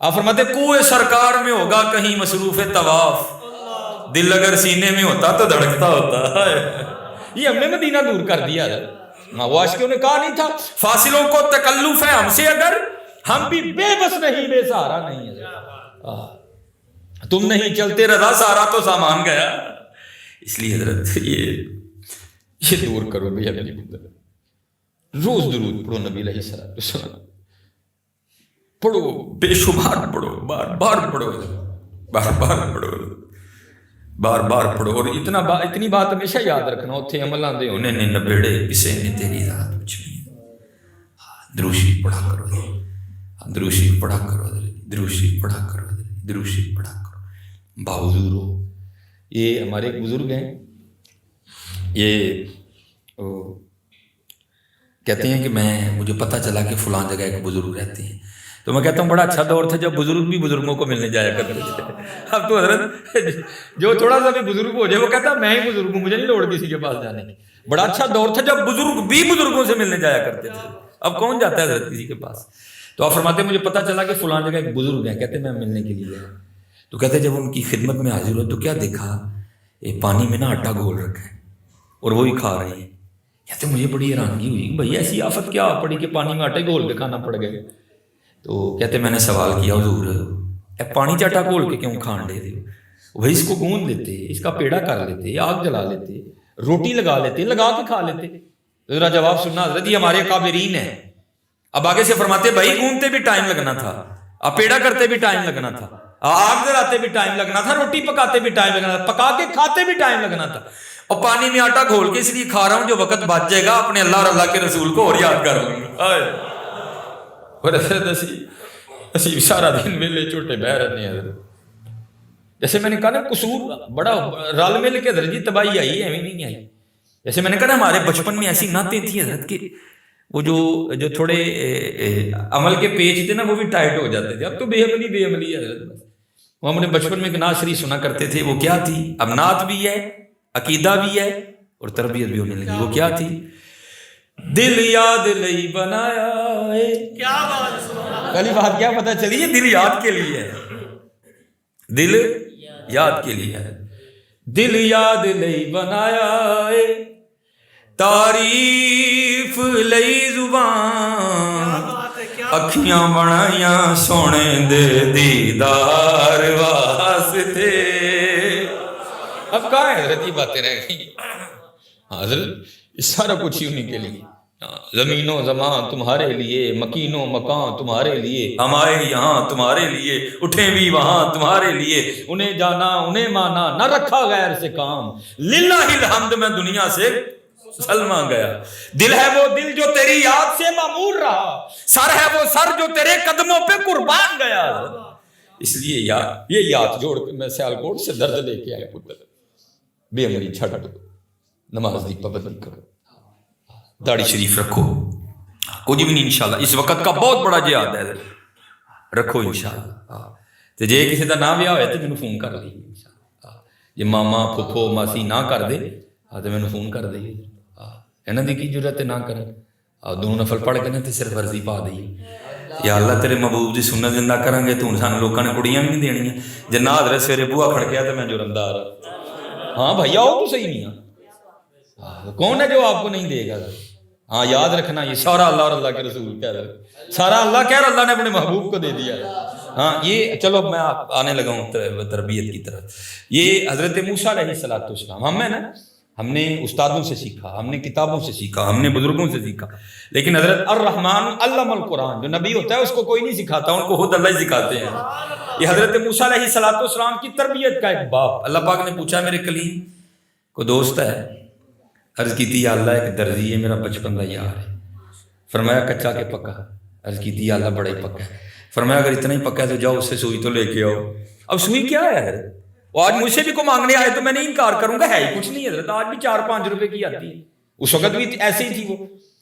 آپ فرماتے کوئے سرکار میں ہوگا کہیں مصروف طواف، دل اگر سینے میں ہوتا تو دھڑکتا ہوتا. یہ ہم نے مدینہ دور کر دیا. وہ عاشقوں نے کہا نہیں تھا فاصلوں کو تکلف ہے ہم سے اگر، ہم بھی بے بس نہیں بے سہارا نہیں ہے. تم نہیں چلتے رضا سارا تو سامان گیا. اس لیے حضرت یہ دور کرو بھئی اپنی بندر. روز درود پڑھو نبی علیہ السلام، پڑھو بے شمار پڑھو، بار بار پڑھو، بار بار پڑھو، بار بار پڑھو. اور اتنی بات ہمیشہ یاد رکھنا، اتھے عمل آندے ہونے نے نبیڑے کسے نے تیری ذات پوچھنی. دروشی پڑھا کرو، دروشی پڑھا کرو، دروشی پڑھا کرو، دروشی پڑھا کرو. باحضور ہو. یہ ہمارے ایک بزرگ ہیں، یہ کہتے ہیں کہ مجھے پتہ چلا کہ فلاں جگہ ایک بزرگ رہتے ہیں، تو میں کہتا ہوں بڑا اچھا دور تھا جب بزرگ بھی بزرگوں کو ملنے جایا کرتے تھے. اب تو حضرت جو تھوڑا سا بھی بزرگ ہو جائے وہ کہتا میں ہی بزرگ ہوں، مجھے نہیں لوڑ کسی کے پاس جانے کی. بڑا اچھا دور تھا جب بزرگ بھی بزرگوں سے ملنے جایا کرتے تھے. اب کون جاتا ہے حضرت کسی کے پاس؟ تو آپ فرماتے مجھے پتہ چلا کہ فلاں جگہ ایک بزرگ ہیں، کہتے میں ملنے کے لیے. تو کہتے جب ان کی خدمت میں حاضر ہو تو کیا دیکھا، ایک پانی میں نا آٹا گھول رکھا ہے اور وہی کھا رہے ہیں. کہتے مجھے بڑی حیرانگی ہوئی، بھئی ایسی آفت کیا پڑی کہ پانی میں آٹے گھول کے کھانا پڑ گئے. تو کہتے میں نے سوال کیا حضور پانی چاٹا گھول کے کیوں کھان دے دے؟ وہی اس کو گوند لیتے، اس کا پیڑا کر لیتے، آگ جلا لیتے، روٹی لگا لیتے، لگا کے کھا لیتے. ذرا جواب سننا حضرت، یہ ہمارے کابرین ہیں. اب آگے سے فرماتے بھائی گوندتے بھی ٹائم لگنا تھا، اب پیڑا کرتے بھی ٹائم لگنا تھا، آگ جلاتے بھی ٹائم لگنا تھا، روٹی پکاتے بھی ٹائم لگنا تھا، پکا کے کھاتے بھی ٹائم لگنا تھا، اور پانی میں آٹا گھول کے اس لیے کھا رہا ہوں جو وقت بچ جائے گا اپنے اللہ اور اللہ کے رسول کو اور یاد کر لوں گا. اور اسی سارا دن ویلے چھوٹے بہ رہے ہیں حضرت. جیسے میں نے کہا نا قصور بڑا رل مل کے درجی تباہی آئی ہے، نہیں آئی. جیسے میں نے کہا نا ہمارے بچپن میں ایسی نعتیں تھیں حضرت کہ وہ جو تھوڑے عمل کے پیچ تھے نا وہ بھی ٹائٹ ہو جاتے تھے. اب تو بے عملی ہے حضرت. وہ ہم نے بچپن میں ایک نعت شریف سنا کرتے تھے، وہ کیا تھی؟ اب نعت بھی ہے، عقیدہ بھی ہے اور تربیت بھی ہونے لگی. وہ کیا تھی؟ دل یاد لئی بنایا ہے. کیا بات، پہلی بات کیا پتہ چلی؟ یہ دل یاد کے لیے ہے، دل یاد کے لیے ہے. دل یاد لئی بنایا ہے، تعریف لئی زبان، اکھیاں بنائیاں سونے دے دیدار واسطے. اب کہاں ہے حضرت؟ یہ باتیں رہ گئی حضرت. یہ سارا کچھ ہی انہیں کے لیے. زمین و زمان تمہارے لیے، مکین و مکان تمہارے لیے، ہم آئے یہاں تمہارے لیے، اٹھے بھی وہاں تمہارے لیے، انہیں جانا انہیں مانا نہ رکھا غیر سے کام، للہ الحمد میں دنیا سے سلما گیا. دل ہے وہ دل جو تیری یاد سے معمور رہا، سر ہے وہ سر جو تیرے قدموں پہ قربان گیا. اس لیے یہ یاد جوڑ کے میں سیالکوٹ سے درد لے کے آئے پتر. بے عملی چھٹ دو، نماز دی پابندی کرو، داڑھی شریف رکھو، کچھ بھی نہیں انشاءاللہ. اس وقت کا بہت بڑا جہاد ہے، رکھو انشاءاللہ. تے جے کسی دا نہ بیاہ ہوئے تے مینوں فون کر لئی انشاءاللہ. جے ماما پھپھو ماسی نہ کر دے تے مینوں فون کر دئی. انہاں دی کی ضرورت نہ کرن، دو نفل پڑھ کے نا تے صرف ورزی پا دئی. یا اللہ تیرے محبوب دی سنت زندہ کریں گے تو سانوں لوکاں نے کڑیاں بھی نہیں دینیاں. جے نہ حضرت سویرے بوہا کھڑکیا تے میں جرمدار. ہاں بھائی آؤ تو صحیح نہیں ہے. کون ہے جو آپ کو نہیں دے گا؟ ہاں یاد رکھنا یہ سارا اللہ اور اللہ کے رسول کہہ رہا، سارا اللہ کہہ رہا، اللہ نے اپنے محبوب کو دے دیا. ہاں یہ چلو میں آنے لگا ہوں تربیت کی طرف. یہ حضرت موسیٰ علیہ السلام ہم ہے نا، ہم نے استادوں سے سیکھا، ہم نے کتابوں سے سیکھا، ہم نے بزرگوں سے سیکھا. لیکن حضرت الرحمن علم القرآن، جو نبی ہوتا ہے اس کو کوئی نہیں سکھاتا، ان کو خود اللہ ہی سکھاتے ہیں. یہ حضرت موسیٰ علیہ السلام کی تربیت کا ایک باپ. اللہ پاک نے پوچھا میرے کلیم کو دوست ہے، عرض کی تھی یا اللہ ایک درزی ہے میرا بچپن کا یار ہے. فرمایا کچا کہ پکا؟ عرض کی تھی یا اللہ بڑا ہی پکا ہے. فرمایا اگر اتنا ہی پکا ہے تو جاؤ اس سے سوئی تو لے کے آؤ. اب سوئی کیا ہے حضرت؟ وہ آج مجھ سے بھی کو مانگنے آئے تو میں نہیں انکار کروں گا, ہے ہی کچھ نہیں حضرت, آج بھی 4-5 روپے کی آتی ہے, اس وقت بھی ایسے ہی تھی.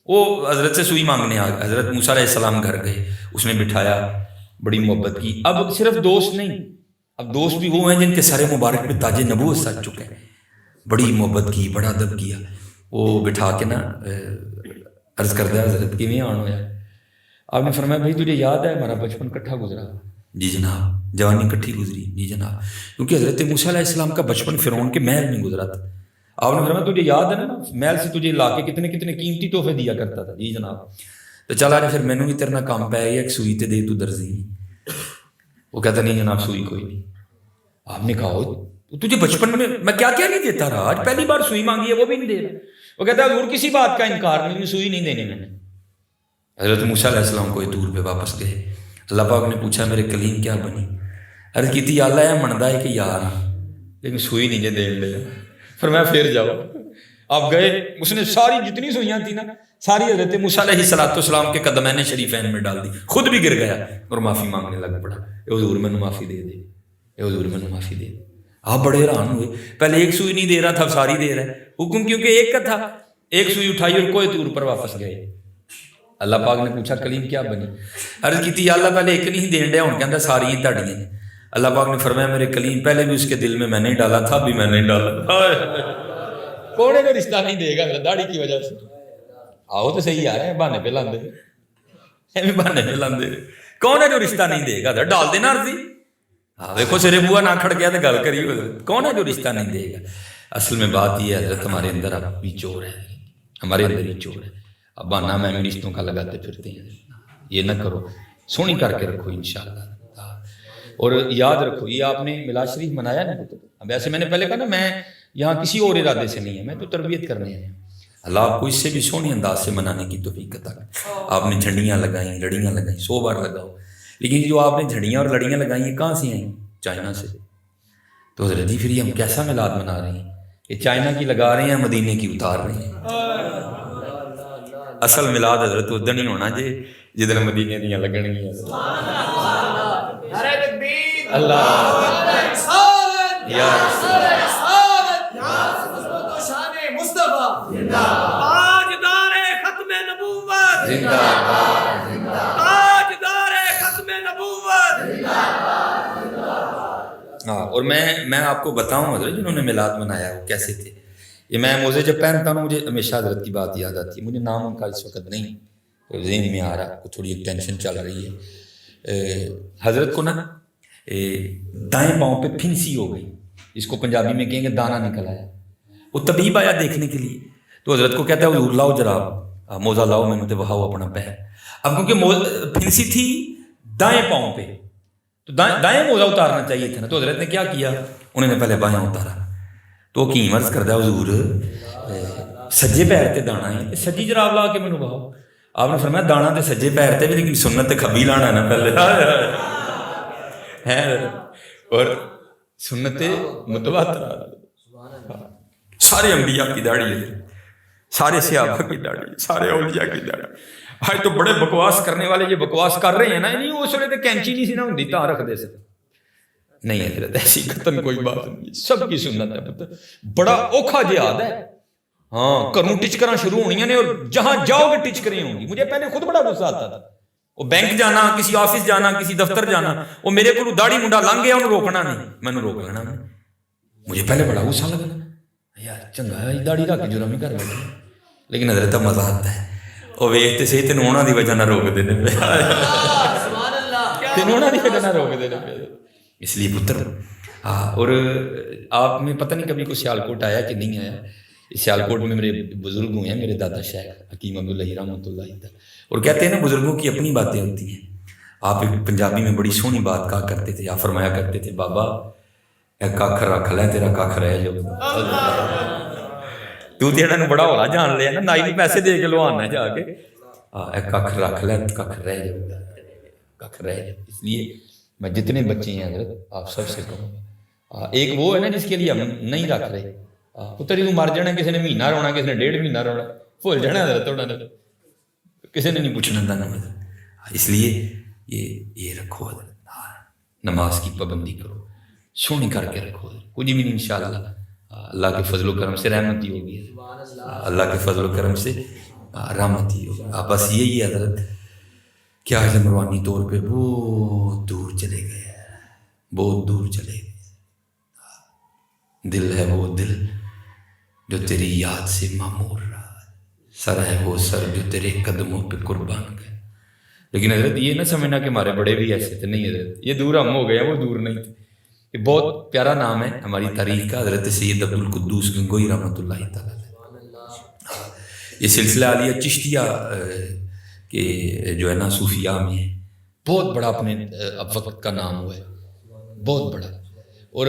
وہ حضرت سے سوئی مانگنے آ گئے. حضرت موسیٰ علیہ السلام گھر گئے, اس نے بٹھایا, بڑی محبت کی. اب صرف دوست نہیں, اب دوست بھی وہ ہیں جن کے سر مبارک پہ تاج نبوت سج چکے ہیں. بڑی محبت کی, بڑا ادب کیا. وہ بٹھا کے نا عرض کرتا ہے حضرت کی میں آن ہوا. آپ نے فرمایا بھائی تجھے یاد ہے ہمارا بچپن کٹھا گزرا؟ جی جناب. جوانی کٹھی گزری؟ جی جناب. کیونکہ حضرت موسیٰ علیہ السلام کا بچپن فرعون کے محل میں گزرا تھا. آپ نے فرمایا تجھے یاد ہے نا محل سے تجھے لا کے کتنے کتنے قیمتی تحفے دیا کرتا تھا؟ جی جناب. تو چلا رہے پھر مینوں بھی تیرنا کام پہ ایک سوئی تے دے تو درزی. وہ کہتا نہیں جناب سوئی کوئی نہیں. آپ نے کہا تجھے بچپن میں کیا کیا نہیں دیتا رہا, آج پہلی بار سوئی مانگی ہے وہ بھی نہیں دے رہا. وہ کہتا ہے حضور کسی بات کا انکار نہیں, سوئی نہیں دینے میں نے. حضرت موسیٰ علیہ السلام کوئی دور پہ واپس گئے. اللہ پاک نے پوچھا میرے کلیم کیا بنی؟ عرض کی تھی اللہ ہے مندا ہے کہ یار لیکن سوئی نہیں جے دین دے. فرمایا پھر جاؤ. آپ گئے, اس نے ساری جتنی سوئیاں تھیں نا ساری حضرت موسیٰ علیہ السلام کے قدمین شریفین میں ڈال دی, خود بھی گر گیا اور معافی مانگنے لگ پڑا. اے حضور میں نے معافی دے دے, اے حضور میں نے معافی دے دے. آپ بڑے حیران ہوئے, پہلے ایک سوئی نہیں دے رہا تھا, ساری دے رہا ہے. حکم کیونکہ ایک کا تھا, ایک سوئی اٹھائی اور کوئی دور پر واپس گئے. اللہ پاک نے پوچھا کلیم کیا بنی؟ عرض کی تھی اللہ پہلے ایک نہیں دین ڈیا, ہوں کہندا ساری ہی تاڑیاں نے. اللہ پاک نے فرمایا میرے کلیم پہلے بھی اس کے دل میں نہیں ڈالا تھا, بھی میں نہیں ڈالا. کونے کو رشتہ نہیں دے گا داڑھی کی وجہ سے. آؤ تو صحیح آ رہے ہیں, بہانے پہ لاندے, بہانے پہ لاندے. کون ہے جو رشتہ نہیں دے گا؟ ڈال دینا عرضی. ہاں دیکھو سرے بوا نہ کھڑ گیا تو گل کری. کون ہے جو رشتہ نہیں دے گا؟ اصل میں بات یہ ہے حضرت ہمارے اندر اب بھی چور ہے, ہمارے اندر ہی چور ہے. اب بہانا میں رشتوں کا لگاتے پھرتے ہیں. یہ نہ کرو, سونی کر کے رکھو انشاءاللہ. اور یاد رکھو یہ آپ نے میلاد شریف منایا نا, اب ایسے میں نے پہلے کہا نا میں یہاں کسی اور ارادے سے نہیں ہے, میں تو تربیت کرنے ہیں. اللہ آپ کو اس سے بھی سونی انداز سے منانے کی توفیق عطا کرے. آپ نے جھنڈیاں لگائیں, لڑیاں لگائیں, 100 بار لگاؤ, لیکن جو آپ نے جھنڈیاں اور لڑیاں لگائیں یہ کہاں سے آئیں؟ چائنا سے. تو حضرت جی پھر یہ ہم کیسا میلاد منا رہے ہیں؟ یہ چائنا کی لگا رہے ہیں, مدینے کی اتار رہے ہیں. اصل میلاد حضرت ادھر نہیں ہونا جی جدھر مدینے دیاں لگن گیاں. اللہ یا تاجدار ختم نبوت زندہ باد, تاجدار ختم نبوت. ہاں. اور میں آپ کو بتاؤں حضرت جنہوں نے میلاد منایا وہ کیسے تھے. یہ میں موزے جب پہنتا ہوں مجھے ہمیشہ حضرت کی بات یاد آتی ہے. مجھے نام ان کا اس وقت نہیں ذہن میں آ رہا, تھوڑی ایک ٹینشن چل رہی ہے. حضرت کو نا دائیں پاؤں پہ پھنسی ہو گئی, اس کو پنجابی میں کہیں گے دانا نکل آیا. وہ طبیب آیا دیکھنے کے لیے, تو حضرت کو کہتا ہے حضور لاؤ ذرا موزہ لاؤ, میں نے بہاؤ اپنا پیر. اب کیونکہ پھنسی تھی دائیں پاؤں پہ تو دائیں موزہ اتارنا چاہیے تھا نا, تو حضرت نے کیا کیا, انہوں نے پہلے بائیں اتارا. تو وہ کی عرض کرتا ہے حضور سجے پیر تے دانا ہے, سجی جراب لا کے مینوں بہاؤ. آپ نے فرمایا دانا تے سجے پیر تے بھی, لیکن سنت تے کھبی لانا ہے نا پہلے ہے, اور سنت متواتر. سارے انبیاء کی داڑھی ہے, سارے صحابہ کی داڑھی, سارے اولیاء کی داڑھی. آج تو بڑے بکواس کرنے والے یہ بکواس کر رہے ہیں نا, نہیں اس وقت کینچی نہیں سی نہ ہوندی تا رکھ دے سکتے. نہیں حضرت ایسی قطن کوئی بات نہیں, سب کی سنت ہے. پتہ بڑا اوکھا جہاد ہے. ہاں کروں ٹچکراں شروع ہونیاں نے, اور جہاں جاؤ گے ٹچکریں ہوں گی. مجھے پہلے خود بڑا غصہ آتا تھا, وہ بینک جانا, کسی آفس جانا, کسی دفتر جانا, وہ میرے کو داڑھی منڈا لنگ گیا انہوں روکنا نہیں, میں نے روک لینا. مجھے پہلے بڑا غصہ لگا یار چنگا ہے داڑھی رکھ کے جرم ہی کر بیٹھے, لیکن حضرت مزہ آتا ہے. وہ ویختے صحیح تینوں انہوں دی وجہ نہ روک دینے پہ, تینوں انہوں دی وجہ نہ روک دینے پہ. اس لیے پتر اور آپ میں پتہ نہیں کبھی کوئی سیالکوٹ آیا کہ نہیں آیا. سیالکوٹ میں میرے بزرگ ہوئے ہیں, میرے دادا شیخ حکیم عبداللہ رحمۃ اللہ علیہ, اور کہتے ہیں نا بزرگوں کی اپنی باتیں ہوتی ہیں. آپ ایک پنجابی میں بڑی سونی بات کہا کرتے تھے, آپ فرمایا کرتے تھے بابا اے ککھ رکھ لے تیرا ککھ رہ جاؤ. تو تیرا نو بڑا ہولا جان لیا نا, نائی کو پیسے دے کے لوانا جا کے, اے ککھ رکھ لے ککھ رہ جاؤ, ککھ رہ جاؤ. اس لیے میں جتنے بچے ہیں حضرت آپ سب سے کہوں گا, ایک وہ ہے نا جس کے لیے ہم نہیں رکھ رہے, پتر ہی مر جانا, کسی نے مہینہ رونا, کسی نے 1.5 مہینہ رونا, بھول جانا حضرت, کسی نے نہیں پوچھنا تھا. اس لیے یہ رکھو حضرت، نماز کی پابندی کرو، سونی کر کے رکھو، کچھ بھی نہیں انشاءاللہ اللہ کے فضل و کرم سے رحمت ہی ہوگی، اللہ کے فضل و کرم سے رحمت ہی ہوگی۔ بس یہی ہے حضرت کہ آج روحانی طور پہ بہت دور چلے گئے، بہت دور چلے گئے۔ دل ہے وہ دل جو تیری یاد سے معمور رہا، سر ہے وہ سر جو تیرے قدموں پہ قربان گئے۔ لیکن حضرت یہ نہ سمجھنا کہ ہمارے بڑے بھی ایسے تھے، نہیں حضرت، یہ دور ہم ہو گئے ہیں، وہ دور نہیں تھے۔ یہ بہت پیارا نام ہے ہماری تاریخ کا، حضرت سید عبدالقدوس گنگوئی رحمۃ اللہ تعالیٰ۔ یہ سلسلہ عالیہ چشتیہ کہ جو ہے نا صوفیاء میں ہے، بہت بڑا اپنے اب وقت کا نام ہوا ہے، بہت بڑا۔ اور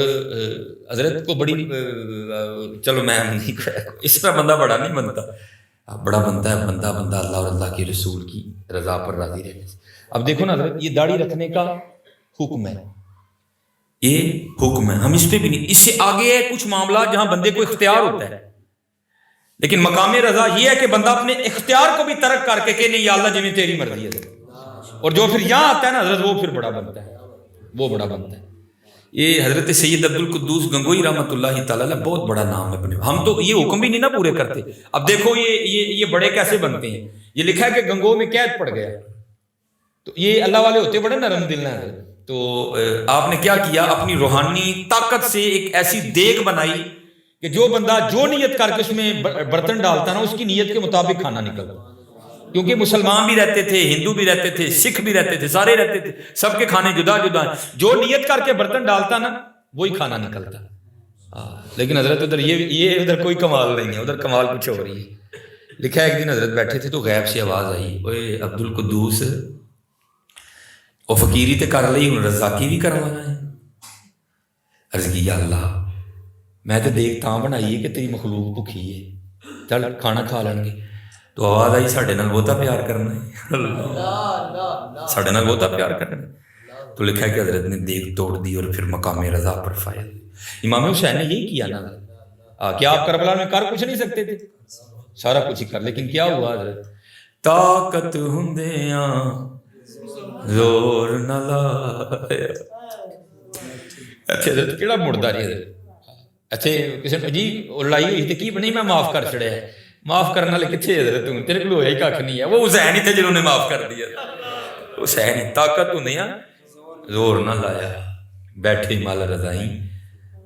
حضرت کو بڑی چلو میں نہیں اس پہ بندہ بڑا نہیں بنتا، بڑا بنتا ہے بندہ اللہ اور اللہ کے رسول کی رضا پر راضی رہنے سے۔ اب دیکھو نا حضرت، یہ داڑھی رکھنے کا حکم ہے، یہ حکم ہے، ہم اس پہ بھی نہیں، اس سے آگے ہے کچھ معاملات جہاں بندے کو اختیار ہوتا ہے، لیکن مقام رضا یہ ہے کہ بندہ اپنے اختیار کو بھی ترک کر کے کہ نہیں یا اللہ جی تیری مرضی ہے، اور جو پھر یہاں آتا ہے نا حضرت وہ پھر بڑا بنتا ہے، وہ بڑا بنتا ہے۔ یہ حضرت سید عبدالقدوس گنگوئی رحمۃ اللہ تعالیٰ بہت بڑا نام ہے اپنے، ہم تو یہ حکم بھی نہیں نا پورے کرتے۔ اب دیکھو یہ بڑے کیسے بنتے ہیں، یہ لکھا ہے کہ گنگو میں قید پڑ گیا، تو یہ اللہ والے ہوتے بڑے نرم دل ہیں، تو آپ نے کیا کیا، اپنی روحانی طاقت سے ایک ایسی دیگ بنائی کہ جو بندہ جو نیت کر کے اس میں برتن ڈالتا نا، اس کی نیت کے مطابق کھانا نکلتا، کیونکہ مسلمان بھی رہتے تھے، ہندو بھی رہتے تھے، سکھ بھی رہتے تھے، سارے رہتے تھے، سب کے کھانے جدا جدا ہیں، جو نیت کر کے برتن ڈالتا نا وہی کھانا نکلتا۔ لیکن حضرت ادھر یہ ادھر کوئی کمال نہیں ہے، ادھر کمال کچھ ہو رہی ہے۔ لکھا ہے ایک دن حضرت بیٹھے تھے تو غیب سے آواز آئی، اوے عبدالقدوس وہ فقیری تے کر لئی ہوں رزاقی بھی کرنا ہے۔ عرض کی یا اللہ میں تو دیکھ تاں بنائی ہے کہ تیری مخلوق بھکھی ہے، چل کھانا کھا لیں گے۔ تو آواز آئی ساڈے نال بہتا پیار کرنا ہے، ساڈے نال بہتا پیار کرنا ہے۔ تو لکھا ہے کہ حضرت نے دیگ توڑ دی اور پھر مقام رضا پر فائل۔ امام حسین نے یہی کیا نا، کیا آپ کربلا میں کر کچھ نہیں سکتے تھے، سارا کچھ ہی کر، لیکن کیا ہوا حضرت، طاقت ہوندیاں زور نہ لایا۔ اچھا حضرت کیڑا مڑدا رہی حضرت، اچھا کسی نے جی لڑائی ہوئی تھی کی بنی میں معاف کر چڑیا ہے، معاف کرنے والے کتنے حضرت تیرے کو ہویا ہی کھ نہیں ہے، وہ حسین ہی تھے جنہوں نے معاف کر دیا، حسین ہی، طاقت ہوندیاں زور نہ لایا، بیٹھے مال رضائی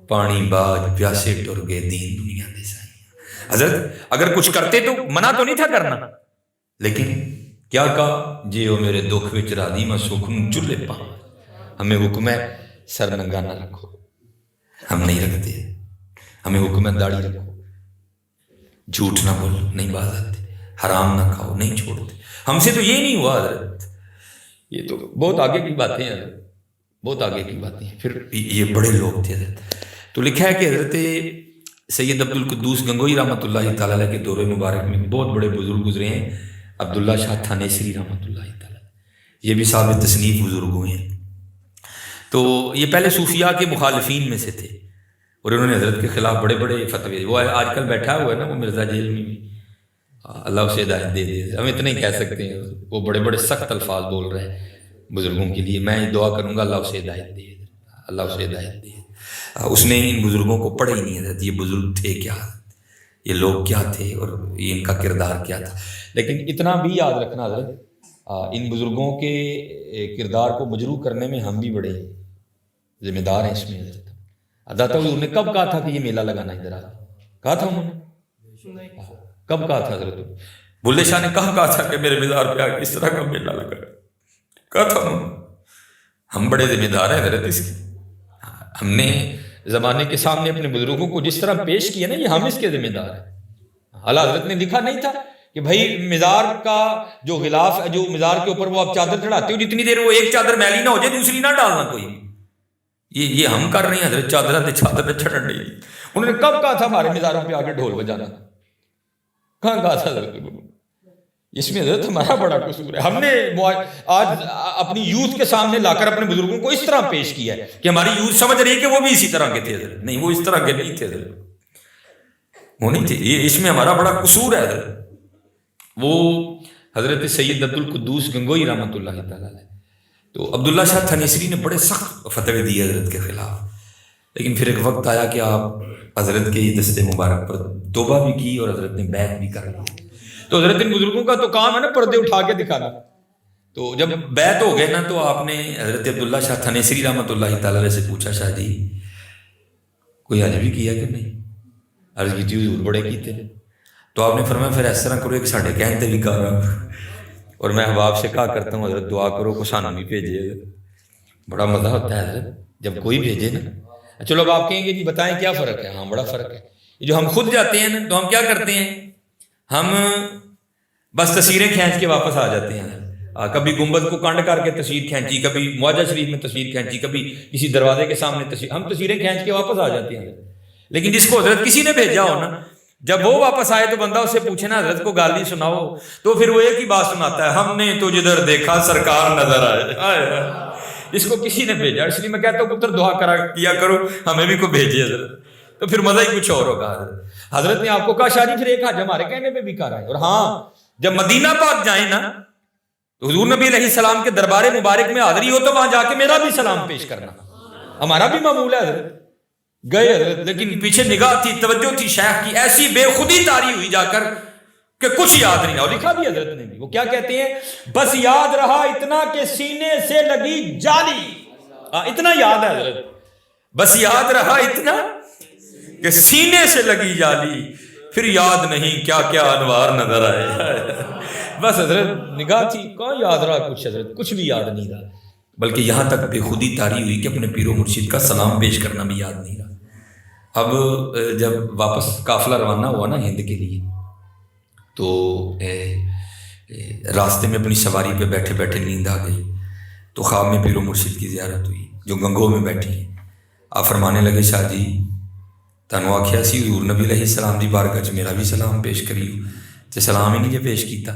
پانی باج پیاسے ٹر گئے دین دنیا دے سائیں۔ حضرت اگر کچھ کرتے تو منع تو نہیں تھا کرنا، لیکن کیا کہا، جی وہ میرے دکھ وچ راضی میں سکھ نوں چولہے پا۔ ہمیں حکم ہے سر ننگا نہ رکھو، ہم نہیں رکھتے، ہمیں حکم ہے داڑھی رکھو، جھوٹ نہ بولو نہیں باز آتے، حرام نہ کھاؤ نہیں چھوڑتے۔ ہم سے تو یہ نہیں ہوا حضرت، یہ تو بہت آگے کی باتیں ہیں، بہت آگے کی باتیں ہیں۔ پھر یہ بڑے لوگ تھے حضرت۔ تو لکھا ہے کہ حضرت سید عبدالقدوس گنگوئی رحمۃ اللہ تعالیٰ علیہ کے دور مبارک میں بہت بڑے بزرگ گزرے ہیں، عبداللہ شاہ تھانیسری رحمۃ اللہ تعالیٰ، یہ بھی صاحب تصنیف بزرگ ہوئے ہیں۔ تو یہ پہلے صوفیاء کے مخالفین میں سے تھے، اور انہوں نے حضرت کے خلاف بڑے بڑے فتوے، وہ آج کل بیٹھا ہوا ہے نا وہ مرزا جیل میں بھی، اللہ اسے ہدایت دے دے، ہم اتنا ہی کہہ سکتے ہیں، وہ بڑے بڑے سخت الفاظ بول رہے ہیں بزرگوں کے لیے، میں دعا کروں گا اللہ اسے ہدایت دے، اللہ اسے ہدایت دے۔ اس نے ان بزرگوں کو پڑھا ہی نہیں حضرت، یہ بزرگ تھے کیا، یہ لوگ کیا تھے، اور یہ ان کا کردار کیا تھا۔ لیکن اتنا بھی یاد رکھنا حضرت، ان بزرگوں کے کردار کو مجروح کرنے میں ہم بھی بڑے ذمہ دار ہیں اس میں حضرت۔ داتا حضور نے کب کہا تھا کہ یہ میلہ لگانا ادھر آ، کہا تھا انہوں نے، کب کہا تھا حضرت؟ بلے شاہ نے کہا تھا کہ میرے مزار پہ آ کے اس طرح کا میلہ لگا، کہا تھا انہوں نے۔ ہم بڑے ذمہ دار ہیں حضرت اس کے، ہم نے زمانے کے سامنے اپنے بزرگوں کو جس طرح پیش کیا نا، یہ ہم اس کے ذمہ دار ہیں۔ اعلیٰ حضرت نے لکھا نہیں تھا کہ بھائی مزار کا جو غلاف ہے، جو مزار کے اوپر وہ آپ چادر چڑھاتے ہو، جتنی دیر وہ ایک چادر میلی نہ ہو جائے دوسری نہ ڈالنا کوئی، یہ ہم کر رہے ہیں حضرت، چادر پہ چڑھن رہی ہے۔ انہوں نے کب کہا تھا ہمارے مزاروں پہ آگے ڈھول بجانا، کہاں کہا تھا حضرت؟ اس میں حضرت ہمارا بڑا قصور ہے، ہم نے آج اپنی یوتھ کے سامنے لا کر اپنے بزرگوں کو اس طرح پیش کیا ہے کہ ہماری یوتھ سمجھ رہی ہے کہ وہ بھی اسی طرح کے تھے حضرت، نہیں وہ اس طرح کے نہیں تھے حضرت، وہ نہیں تھے، یہ اس میں ہمارا بڑا قصور ہے حضرت۔ وہ حضرت سید عبدالقدوس گنگوئی رحمۃ اللہ تعالیٰ علیہ تو عبداللہ شاہ تھانیسری نے بڑے سخت فتوے دیے حضرت کے خلاف، لیکن پھر ایک وقت آیا کہ آپ حضرت کے یہ دست مبارک پر توبہ بھی کی اور حضرت نے بیعت بھی کر لی۔ تو حضرت ان بزرگوں کا تو کام ہے نا پردے اٹھا کے دکھانا، تو جب بیعت ہو گئے نا تو آپ نے حضرت عبداللہ شاہ تھانیسری رحمۃ اللہ تعالی علیہ سے پوچھا، شاہ جی کوئی حج بھی کیا کہ نہیں؟ عرض کی حضور بڑے کیتے، تو آپ نے فرمایا پھر اس طرح کرو کہ ساڈے کہن تے بھی کر، اور میں احباب سے کہا کرتا ہوں حضرت دعا کرو کو سانو بھی بھیجے۔ بڑا مزہ ہوتا ہے حضرت جب کوئی بھیجے نا۔ چلو اب آپ کہیں گے جی بتائیں کیا فرق ہے؟ ہاں بڑا فرق ہے۔ جو ہم خود جاتے ہیں نا تو ہم کیا کرتے ہیں، ہم بس تصویریں کھینچ کے واپس آ جاتے ہیں۔ کبھی گنبد کو کنڈ کر کے تصویر کھینچی، کبھی معاہدہ شریف میں تصویر کھینچی، کبھی کسی دروازے کے سامنے تصویر، ہم تصویریں کھینچ کے واپس آ جاتے ہیں۔ لیکن جس کو حضرت کسی نے بھیجا ہو نا، جب وہ واپس آئے تو بندہ اسے پوچھے نا حضرت کو گالی سناؤ، تو پھر وہ ایک ہی بات سناتا ہے، ہم نے تو جدھر دیکھا سرکار نظر آئے۔ جس کو کسی نے بھیجا، اس لیے میں کہتا ہوں پتر دعا کیا کرو ہمیں بھی کوئی بھیجے حضرت، تو پھر مزہ ہی کچھ اور ہوگا۔ حضرت نے آپ کو کہا شاہ جی پھر ایک حج ہمارے کہنے پہ بھی کر آئے، اور ہاں جب مدینہ پاک جائیں نا حضور نبی علیہ السلام کے دربار مبارک میں حاضری ہو تو وہاں جا کے میرا بھی سلام پیش کرنا، ہمارا بھی معمول ہے حضرت۔ گئے حضرت، لیکن پیچھے نگاہ تھی، توجہ تھی شیخ کی، ایسی بے خودی تاری ہوئی جا کر کہ کچھ یاد نہیں، اور لکھا بھی حضرت نے بھی، وہ کیا کہتے ہیں، بس یاد رہا اتنا کہ سینے سے لگی جالی، اتنا یاد ہے حضرت، بس یاد رہا اتنا کہ سینے سے لگی جالی، پھر یاد نہیں کیا کیا انوار نظر آئے۔ بس حضرت نگاہ تھی، کہاں یاد رہا کچھ حضرت، کچھ بھی یاد نہیں رہا، بلکہ یہاں تک بے خودی تاری ہوئی کہ اپنے پیر و مرشد کا سلام پیش کرنا بھی یاد نہیں رہا۔ اب جب واپس قافلہ روانہ ہوا نا ہند کے لیے، تو راستے میں اپنی سواری پہ بیٹھے بیٹھے نیند آ گئی، تو خواب میں پیر و مرشد کی زیارت ہوئی جو گنگو میں بیٹھی ہیں۔ آپ فرمانے لگے شاہ جی تانوں آکھیا سی حضور نبی علیہ السلام دی بارگاہ چ میرا بھی سلام پیش کریو، تے سلام ہی نہیں جے پیش کیتا۔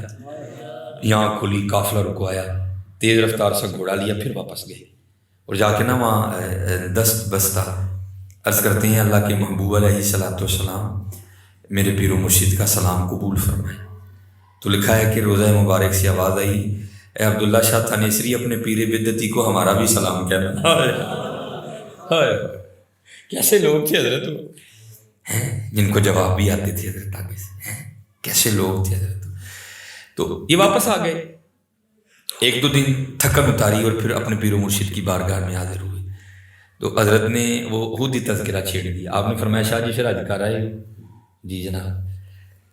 یہاں کھلی، قافلہ رکوایا، تیز رفتار سے گھوڑا لیا، پھر واپس گئے، اور جا کے نا وہاں دست بستہ عرض کرتے ہیں اللہ کے محبوب علیہ السلام میرے پیر و مرشد کا سلام قبول فرمائے۔ تو لکھا ہے کہ روزہ مبارک سے آواز آئی، اے عبداللہ شاہ تھانیسری اپنے پیر بدعتی کو ہمارا بھی سلام کہنا۔ کیسے لوگ تھے حضرت، جن کو جواب بھی آتے تھے حضرت آگے سے، کیسے لوگ تھے حضرت۔ تو یہ واپس آ گئے، ایک دو دن تھکن اتاری اور پھر اپنے پیر و مرشد کی بارگاہ میں حاضر ہوئے۔ تو حضرت نے وہ خود ہی تذکرہ چھیڑ دیا، آپ نے فرمایا شاہ جی پھر حج کر آئے؟ جی جناب۔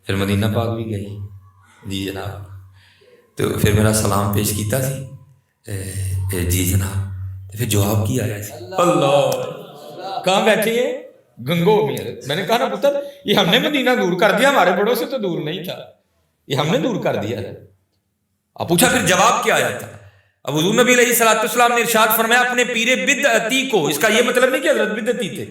پھر مدینہ پاک بھی گئے؟ جی جناب۔ تو پھر میرا سلام پیش کیتا سی؟ جی جناب۔ تو پھر جواب کی آیا سی؟ اللہ، کہاں بیٹھے ہیں؟ گنگو میں۔ میں نے کہا نا پتر یہ ہم نے مدینہ دور کر دیا، ہمارے بڑوں سے تو دور نہیں تھا، یہ ہم نے دور کر دیا ہے۔ آپ پوچھا پھر جواب کیا آیا تھا؟ اب حضور نبی علیہ السلام نے ارشاد فرمایا اپنے پیر بدعتی کو، اس کا یہ مطلب نہیں کہ حضرت بدعتی تھے،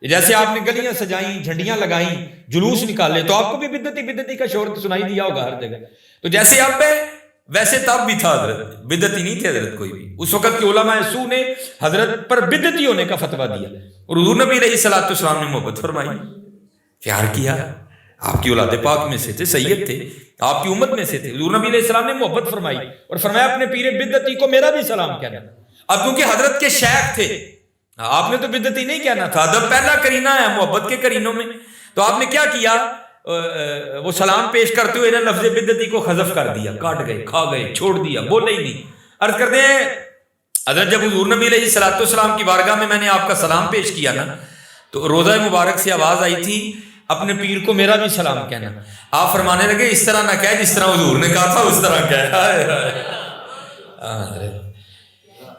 جیسے آپ نے گلیاں سجائیں، جھنڈیاں لگائیں، جلوس نکالے، تو آپ کو بھی بدعتی کا شور سنائی دیا ہوگا ہر جگہ۔ تو جیسے اب ہے ویسے تب بھی تھا حضرت، بدعتی نہیں تھے حضرت کوئی بھی۔ اس وقت کے علماء سو نے حضرت پر بدعتی ہونے کا فتویٰ دیا، اور حضور نبی علیہ السلام نے محبت فرمائی، پیار کیا۔ آپ کی اولاد پاک میں سے تھے، سید تھے، آپ کی امت میں سے تھے، حضور نبی علیہ السلام نے محبت فرمائی اور فرمایا اپنے پیر بدعتی کو میرا بھی سلام کہنا۔ اب کیونکہ حضرت کے شیخ تھے، آپ نے تو بدعتی نہیں کہنا تھا، ادب پہلا کرینہ ہے محبت کے کرینوں میں، تو آپ نے کیا کیا، وہ سلام پیش کرتے ہوئے لفظ بدعتی کو حذف کر دیا، کاٹ گئے، کھا گئے، چھوڑ دیا، بولے ہی نہیں۔ عرض کرتے ہیں حضرت جب حضور نبی علیہ السلام کی بارگاہ میں نے آپ کا سلام پیش کیا نا، تو روزہ مبارک سے آواز آئی تھی اپنے پیر کو میرا بھی سلام کہنا۔ آپ فرمانے لگے اس طرح نہ کہہ جس طرح حضور نے کہا تھا اس طرح کہہ۔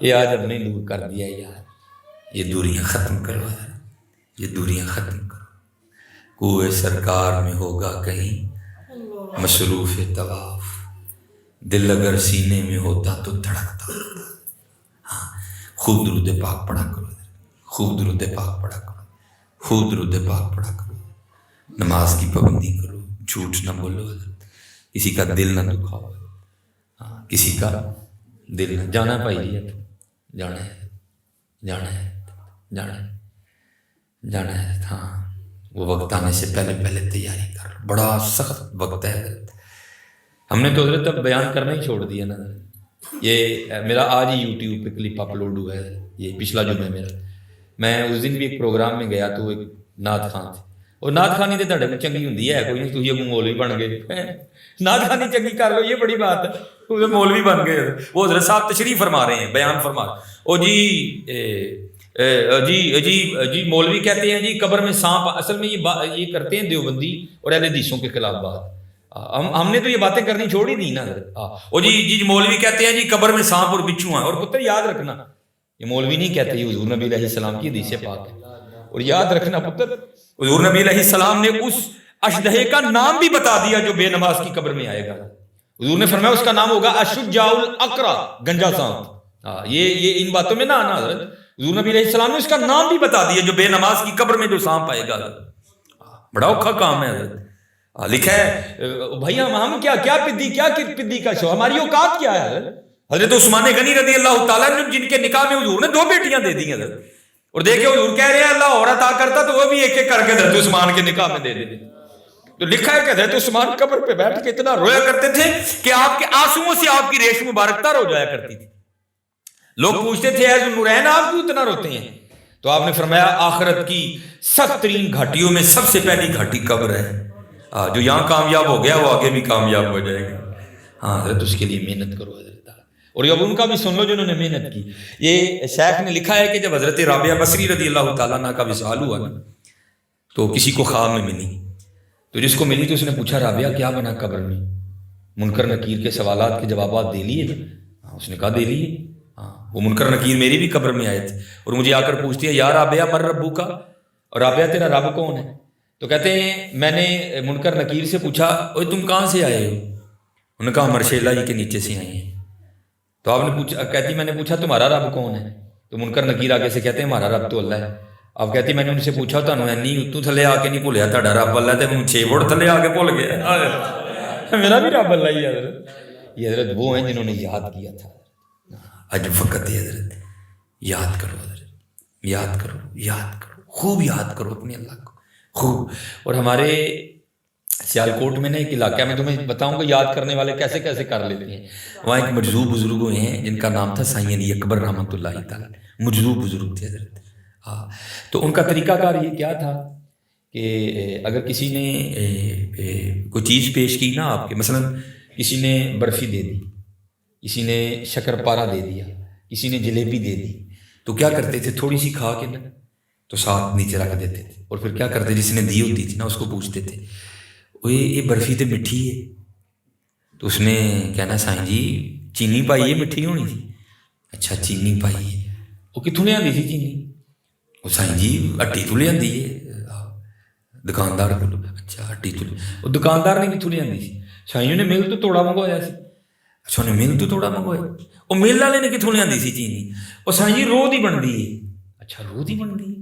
یہ آج ہم نے دور کر دیا یار، یہ دوریاں ختم کرو، یہ دوریاں ختم کرو۔ کوئے سرکار میں ہوگا کہیں مصروف طواف، دل اگر سینے میں ہوتا تو دھڑکتا۔ ہاں خوب درود پاک پڑھا کرو، خوب درود پاک پڑھا کرو، خوب درود پاک پڑھا کرو، نماز کی پابندی کرو، جھوٹ نہ بولو، کسی کا دل نہ دکھاؤ، ہاں کسی کا دل نہ۔ جانا ہے بھائی، جانا ہے، جانا ہے، جانا ہے، جانا ہے۔ ہاں وہ وقت آنے سے پہلے تیاری کر لو، بڑا سخت وقت ہے۔ ہم نے تو حضرت اب بیان کرنا ہی چھوڑ دیا نا، یہ میرا آج ہی یوٹیوب پہ کلپ اپلوڈ ہوا ہے، یہ پچھلا جمعہ میرا. میں اس دن بھی ایک پروگرام میں گیا تو ایک نعت خان تھے. اور نعت خانی تو تھوڑے چنگی ہوندی ہے، کوئی نہیں تھی اگوں مولوی بن گئے. نعت خانی چنگی کر لو، یہ بڑی بات ہے. وہ مولوی بن گئے. وہ حضرت صاحب تشریف فرما رہے ہیں، بیان فرما رہے ہیں. او جی مولوی کہتے ہیں جی قبر میں سانپ. اصل میں یہ کرتے ہیں دیوبندی اور اہل حدیثوں کے خلاف بات. ہم نے تو یہ باتیں کرنی چھوڑ ہی دی نا. او جی مولوی کہتے ہیں جی قبر میں سانپ اور بچھو ہیں. اور پتر یاد رکھنا، یہ مولوی نہیں کہتے، یہ حضور نبی علیہ السلام کی حدیث پاک ہے. اور یاد رکھنا پتر، حضور نبی علیہ السلام نے اس اشدہے کا نام بھی بتا دیا جو بے نماز کی قبر میں آئے گا. حضور نے فرمایا اس کا نام ہوگا اشجاع الاقرع، گنجا سانپ. یہ ان باتوں میں نہ آنا حضرت. حضور نبی علیہ السلام نے اس کا نام بھی بتا دیا جو بے نماز کی قبر میں جو سانپ آئے گا. بڑا اوکھا کام ہے حضرت. لکھا ہے بھائی ہم کیا پدی کا شو، ہماری اوقات کیا ہے حضرت. حضرت عثمان غنی رضی اللہ تعالیٰ نے جن کے نکاح میں حضور نے 2 بیٹیاں دے دی حضرت. اور دیکھیں حضور کہہ رہے ہیں اللہ اور عطا کرتا تو وہ بھی ایک ایک کر کے حضرت عثمان کے نکاح میں دے دے. تو لکھا ہے کہ حضرت عثمان قبر پہ بیٹھ کے اتنا رویا کرتے تھے کہ آپ کے آنسوؤں سے آپ کی ریش مبارک تر ہو جایا کرتی تھی. لوگ پوچھتے تھے اے ذوالنورین آپ کیوں اتنا روتے ہیں؟ تو آپ نے فرمایا آخرت کی سخت ترین گھاٹیوں میں سب سے پہلی گھاٹی قبر ہے. جو یہاں کامیاب ہو گیا وہ آگے بھی کامیاب ہو جائے گا. ہاں حضرت اس کے لیے محنت کرو حضرت. اور اب ان کا بھی سن لو جنہوں نے محنت کی. یہ شیخ نے لکھا ہے کہ جب حضرت رابعہ بصری رضی اللہ تعالیٰ عنہ کا وصال ہوا نا تو کسی کو خواب میں ملی. تو جس کو ملی تو اس نے پوچھا رابعہ کیا بنا قبر میں؟ منکر نکیر کے سوالات کے جوابات دے لیے نا؟ اس نے کہا دے لیے. وہ منکر نکیر میری بھی قبر میں آئے تھے اور مجھے آ کر پوچھتی ہے یا رابعہ من ربو کا، اور رابعہ تیرا رب کون ہے؟ تو کہتے ہیں میں نے منکر نکیر سے پوچھا اوے تم کہاں سے آئے ہو؟ انہوں نے کہا مرشیلا جی کے نیچے سے آئے ہیں. تو آپ نے پوچھا، کہتی میں نے پوچھا تمہارا رب کون ہے؟ تو منکر نکیر آگے سے کہتے ہیں ہمارا رب تو اللہ ہے. آپ کہتی میں نے ان سے پوچھا تمہیں اتوں تھلے آ کے نہیں بھولیا تہاڈا رب اللہ تے میں 6 فٹ تھلے آ کے بھول گیا. میرا بھی رب اللہ ہی ہے حضرت. یہ حضرت وہ ہیں جنہوں نے یاد کیا تھا. اج وقت ہے حضرت، یاد کرو حضرت، یاد کرو خوب یاد کرو اپنے اللہ کو خوب. اور ہمارے سیالکوٹ میں نے ایک علاقہ میں تمہیں بتاؤں کہ یاد کرنے والے کیسے کیسے کر لیتے ہیں. وہاں ایک مجذوب بزرگ ہوئے ہیں جن کا نام تھا سائیں علی اکبر رحمۃ اللہ تعالیٰ. مجذوب بزرگ تھے حضرت. ہاں تو ان کا طریقہ کار یہ کیا تھا کہ اگر کسی نے کوئی چیز پیش کی نا آپ کے، مثلا کسی نے برفی دے دی، کسی نے شکر پارا دے دیا، کسی نے جلیبی دے دی، تو کیا کرتے تھے تھوڑی سی کھا کے نا تو ساتھ نیچے رکھ دیتے تھے. اور پھر کیا کرتے جس نے دی ہوتی تھی نا اس کو پوچھتے تھے یہ برفی تو مٹھی ہے. تو اس نے کہنا سائیں جی چینی پائی ہے مٹھی ہونی تھی. اچھا چینی پائی ہے، وہ کتوں لے آتی تھی چینی؟ وہ سائیں جی ہٹی تو لے آتی ہے دکاندار کو. اچھا ہٹی تو وہ دکاندار نے کتوں لے آتی تھی؟ سائیں جی نے مل تو توڑا منگوایا سی. اچھا انہیں مل تو توڑا منگوایا. وہ مل والے نے کتوں لے آتی سی چینی؟ وہ سائیں جی روہ دی بنتی ہے. اچھا روہ دی بنتی ہے.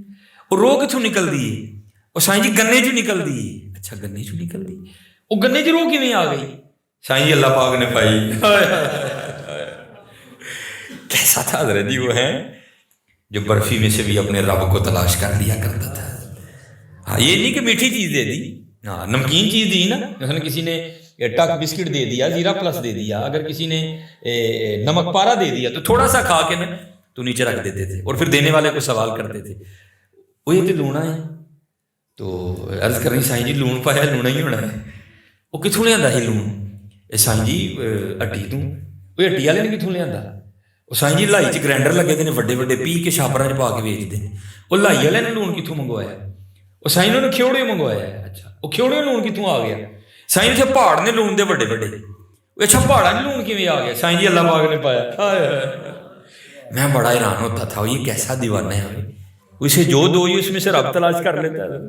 وہ روہ کتوں نکلتی ہے؟ وہ سائیں جی گنے چوں نکلتی ہے. اچھا گنے چوں نکلتی، وہ گنے چ روح کیویں آ گئی؟ سائیں جی اللہ پاک نے پائی. کیسا تھا حضرت جی وہ ہیں جو برفی میں سے بھی اپنے رب کو تلاش کر لیا کرتا تھا. ہاں یہ نہیں کہ میٹھی چیز دے دی، ہاں نمکین چیز دی نا، مثلا کسی نے ٹک بسکٹ دے دیا، زیرہ پلس دے دیا، اگر کسی نے نمک پارا دے دیا تو تھوڑا سا کھا کے نا تو نیچے رکھ دیتے تھے اور پھر دینے والے کو سوال کرتے تھے وہ یہ تو لونا ہے. تو عرض کر رہی سائیں جی لون پایا لونا ہی ہونا ہے. وہ کتوں لے آتا ہے لون؟ سائیں جی ہٹی تو وہ ہٹی والے نے کتوں لے آتا؟ وہ سائیں جی لائی چ گرائنڈر لگے نے وڈے وڈے پی کے چھاپر چ پا کے ویچتے ہیں. وہ لائی والے نے لون کتوں منگوایا؟ وہ سائیں نے کھیوڑے منگوایا. اچھا وہ کھیوڑے لون کتوں آ گیا؟ سائیں جی پہاڑ نے لون دے وڈے وڈے. اچھا پہاڑا نے لون کیویں آ گیا؟ سائیں جی اللہ پاک نے پایا. میں بڑا حیران ہوتا تھا یہ کیسا دیوانہ ہے، اسے جو دو ہی اس میں سے رب تلاش کر لیتا ہے.